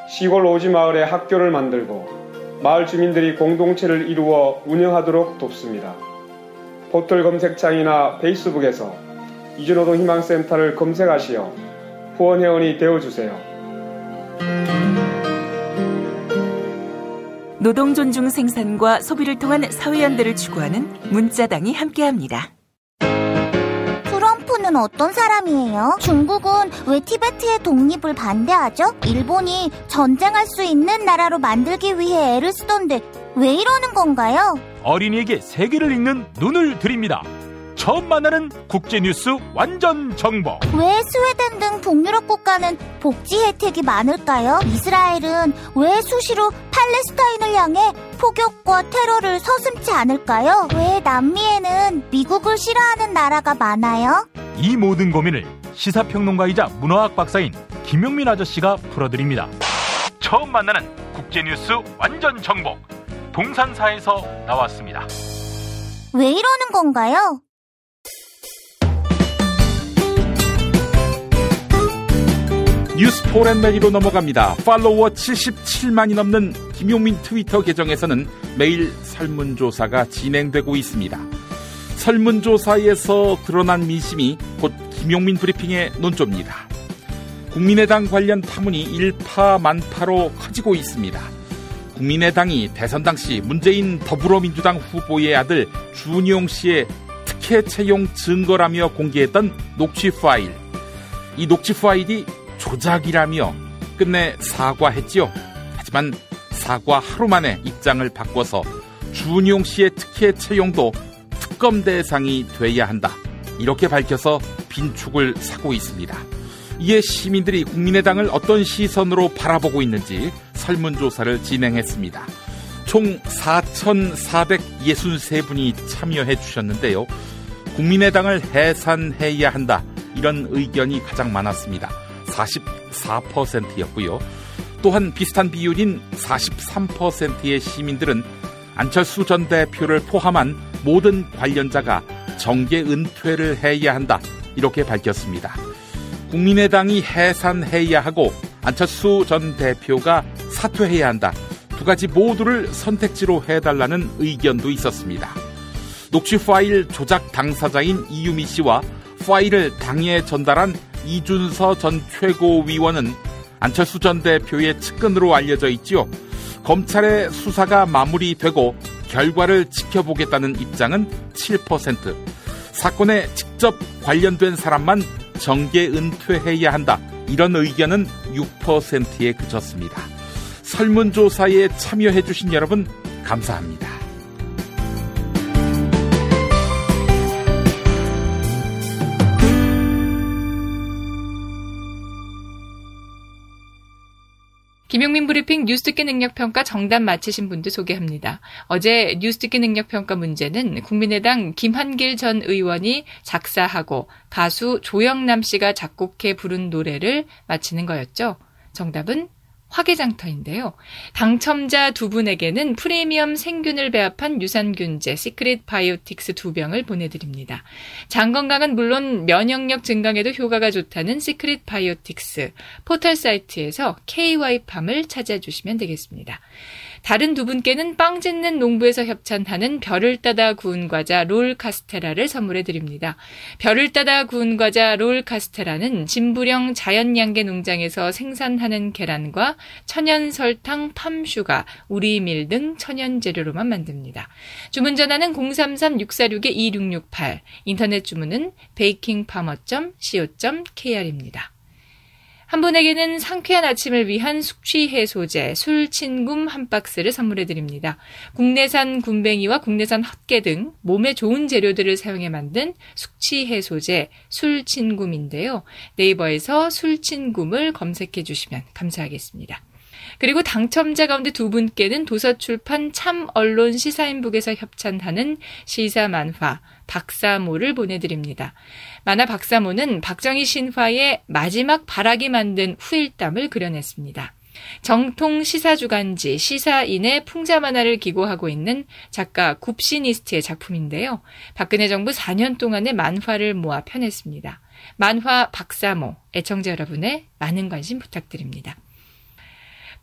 시골 오지 마을에 학교를 만들고 마을 주민들이 공동체를 이루어 운영하도록 돕습니다. 포털 검색창이나 페이스북에서 이주노동 희망센터를 검색하시어 후원회원이 되어주세요. 노동 존중 생산과 소비를 통한 사회연대를 추구하는 문자당이 함께합니다. 트럼프는 어떤 사람이에요? 중국은 왜 티베트의 독립을 반대하죠? 일본이 전쟁할 수 있는 나라로 만들기 위해 애를 쓰던데 왜 이러는 건가요? 어린이에게 세계를 읽는 눈을 드립니다. 처음 만나는 국제뉴스 완전 정보. 왜 스웨덴 등 북유럽 국가는 복지 혜택이 많을까요? 이스라엘은 왜 수시로 팔레스타인을 향해 폭격과 테러를 서슴지 않을까요? 왜 남미에는 미국을 싫어하는 나라가 많아요? 이 모든 고민을 시사평론가이자 문화학 박사인 김용민 아저씨가 풀어드립니다. 처음 만나는 국제뉴스 완전 정보. 동산사에서 나왔습니다. 왜 이러는 건가요? 뉴스 포렌메리로 넘어갑니다. 팔로워 77만이 넘는 김용민 트위터 계정에서는 매일 설문조사가 진행되고 있습니다. 설문조사에서 드러난 민심이 곧 김용민 브리핑의 논조입니다. 국민의당 관련 파문이 일파만파로 커지고 있습니다. 국민의당이 대선 당시 문재인 더불어민주당 후보의 아들 준용 씨의 특혜 채용 증거라며 공개했던 녹취 파일. 이 녹취 파일이 조작이라며 끝내 사과했지요. 하지만 사과 하루 만에 입장을 바꿔서 준용 씨의 특혜 채용도 특검 대상이 돼야 한다. 이렇게 밝혀서 빈축을 사고 있습니다. 이에 시민들이 국민의당을 어떤 시선으로 바라보고 있는지 설문조사를 진행했습니다. 총 4,463분이 참여해 주셨는데요. 국민의당을 해산해야 한다. 이런 의견이 가장 많았습니다. 44%였고요. 또한 비슷한 비율인 43%의 시민들은 안철수 전 대표를 포함한 모든 관련자가 정계 은퇴를 해야 한다. 이렇게 밝혔습니다. 국민의당이 해산해야 하고 안철수 전 대표가 사퇴해야 한다. 두 가지 모두를 선택지로 해달라는 의견도 있었습니다. 녹취 파일 조작 당사자인 이유미 씨와 파일을 당에 전달한 이준서 전 최고위원은 안철수 전 대표의 측근으로 알려져 있지요. 검찰의 수사가 마무리되고 결과를 지켜보겠다는 입장은 7%, 사건에 직접 관련된 사람만 정계 은퇴해야 한다. 이런 의견은 6%에 그쳤습니다. 설문조사에 참여해주신 여러분 감사합니다. 김용민 브리핑 뉴스 듣기 능력평가 정답 맞히신 분들 소개합니다. 어제 뉴스 듣기 능력평가 문제는 국민의당 김한길 전 의원이 작사하고 가수 조영남 씨가 작곡해 부른 노래를 맞히는 거였죠. 정답은 화개장터인데요. 당첨자 두 분에게는 프리미엄 생균을 배합한 유산균제 시크릿 바이오틱스 2병을 보내드립니다. 장 건강은 물론 면역력 증강에도 효과가 좋다는 시크릿 바이오틱스 포털 사이트에서 KY팜을 찾아주시면 되겠습니다. 다른 두 분께는 빵 짓는 농부에서 협찬하는 별을 따다 구운 과자 롤 카스테라를 선물해 드립니다. 별을 따다 구운 과자 롤 카스테라는 진부령 자연양계 농장에서 생산하는 계란과 천연 설탕, 팜슈가, 우리밀 등 천연 재료로만 만듭니다. 주문 전화는 033-646-2668, 인터넷 주문은 bakingfarmer.co.kr입니다. 한 분에게는 상쾌한 아침을 위한 숙취 해소제 술친굼 한 박스를 선물해 드립니다. 국내산 굼벵이와 국내산 헛개 등 몸에 좋은 재료들을 사용해 만든 숙취 해소제 술친굼인데요. 네이버에서 술친굼을 검색해 주시면 감사하겠습니다. 그리고 당첨자 가운데 두 분께는 도서출판 참언론 시사인북에서 협찬하는 시사만화 박사모를 보내드립니다. 만화 박사모는 박정희 신화의 마지막 발악이 만든 후일담을 그려냈습니다. 정통 시사주간지 시사인의 풍자만화를 기고하고 있는 작가 굽시니스트의 작품인데요. 박근혜 정부 4년 동안의 만화를 모아 펴냈습니다. 만화 박사모, 애청자 여러분의 많은 관심 부탁드립니다.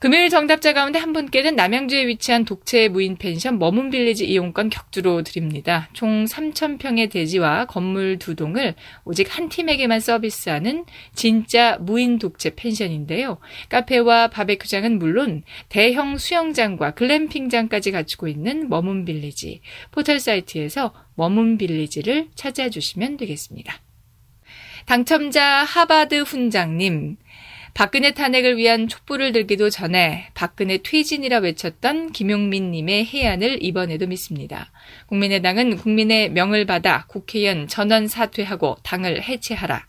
금요일 정답자 가운데 한 분께는 남양주에 위치한 독채 무인 펜션 머문빌리지 이용권 격주로 드립니다. 총 3,000평의 대지와 건물 2동을 오직 한 팀에게만 서비스하는 진짜 무인 독채 펜션인데요. 카페와 바베큐장은 물론 대형 수영장과 글램핑장까지 갖추고 있는 머문빌리지. 포털 사이트에서 머문빌리지를 찾아주시면 되겠습니다. 당첨자 하바드 훈장님. 박근혜 탄핵을 위한 촛불을 들기도 전에 박근혜 퇴진이라 외쳤던 김용민님의 해안을 이번에도 믿습니다. 국민의당은 국민의 명을 받아 국회의원 전원 사퇴하고 당을 해체하라.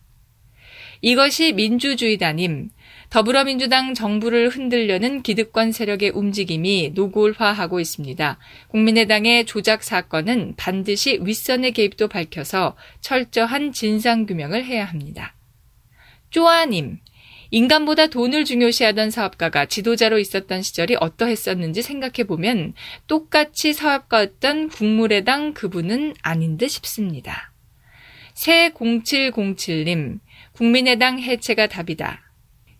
이것이 민주주의다님. 더불어민주당 정부를 흔들려는 기득권 세력의 움직임이 노골화하고 있습니다. 국민의당의 조작 사건은 반드시 윗선의 개입도 밝혀서 철저한 진상규명을 해야 합니다. 쪼아님. 인간보다 돈을 중요시하던 사업가가 지도자로 있었던 시절이 어떠했었는지 생각해보면 똑같이 사업가였던 국물의당 그분은 아닌 듯 싶습니다. 새0707님, 국민의당 해체가 답이다.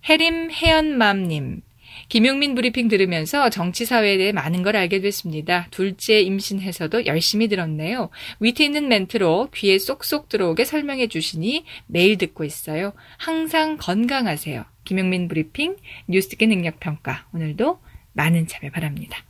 해림 해연맘님, 김용민 브리핑 들으면서 정치사회에 대해 많은 걸 알게 됐습니다. 둘째 임신해서도 열심히 들었네요. 위트 있는 멘트로 귀에 쏙쏙 들어오게 설명해 주시니 매일 듣고 있어요. 항상 건강하세요. 김용민 브리핑 뉴스 듣기 능력평가. 오늘도 많은 참여 바랍니다.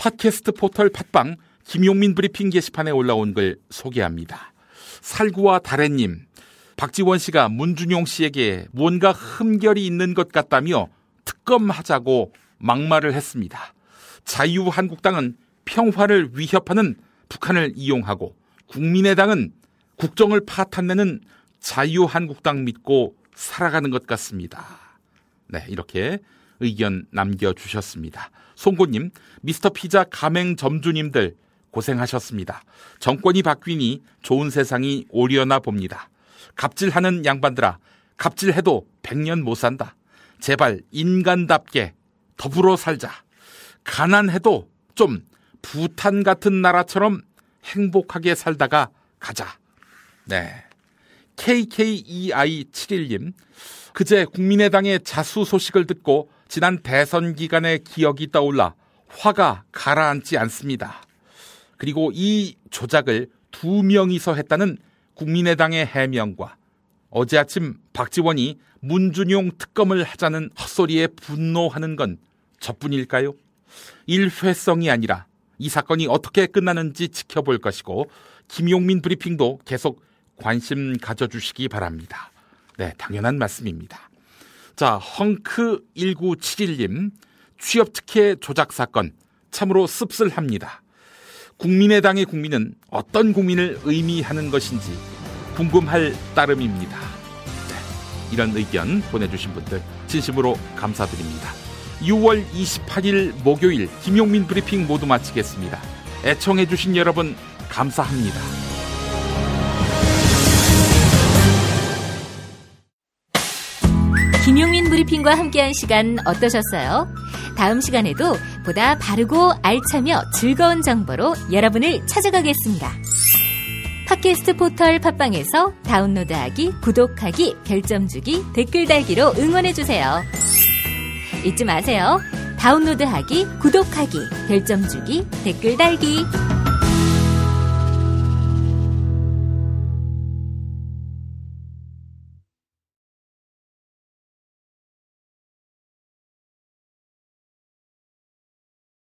팟캐스트 포털 팟빵 김용민 브리핑 게시판에 올라온 글 소개합니다. 살구와 다래님, 박지원 씨가 문준용 씨에게 뭔가 흠결이 있는 것 같다며 특검하자고 막말을 했습니다. 자유한국당은 평화를 위협하는 북한을 이용하고 국민의당은 국정을 파탄내는 자유한국당 믿고 살아가는 것 같습니다. 네, 이렇게 의견 남겨주셨습니다. 송고님, 미스터피자 가맹점주님들 고생하셨습니다. 정권이 바뀌니 좋은 세상이 오려나 봅니다. 갑질하는 양반들아, 갑질해도 100년 못 산다. 제발 인간답게 더불어 살자. 가난해도 좀 부탄 같은 나라처럼 행복하게 살다가 가자. 네. KKEI71님, 그제 국민의당의 자수 소식을 듣고 지난 대선 기간의 기억이 떠올라 화가 가라앉지 않습니다. 그리고 이 조작을 2명이서 했다는 국민의당의 해명과 어제 아침 박지원이 문준용 특검을 하자는 헛소리에 분노하는 건 저뿐일까요? 일회성이 아니라 이 사건이 어떻게 끝나는지 지켜볼 것이고 김용민 브리핑도 계속 관심 가져주시기 바랍니다. 네, 당연한 말씀입니다. 자, 헝크1971님, 취업특혜 조작 사건 참으로 씁쓸합니다. 국민의당의 국민은 어떤 국민을 의미하는 것인지 궁금할 따름입니다. 네, 이런 의견 보내주신 분들 진심으로 감사드립니다. 6월 28일 목요일 김용민 브리핑 모두 마치겠습니다. 애청해주신 여러분 감사합니다. 김용민 브리핑과 함께한 시간 어떠셨어요? 다음 시간에도 보다 바르고 알차며 즐거운 정보로 여러분을 찾아가겠습니다. 팟캐스트 포털 팟빵에서 다운로드하기, 구독하기, 별점 주기, 댓글 달기로 응원해주세요. 잊지 마세요. 다운로드하기, 구독하기, 별점 주기, 댓글 달기.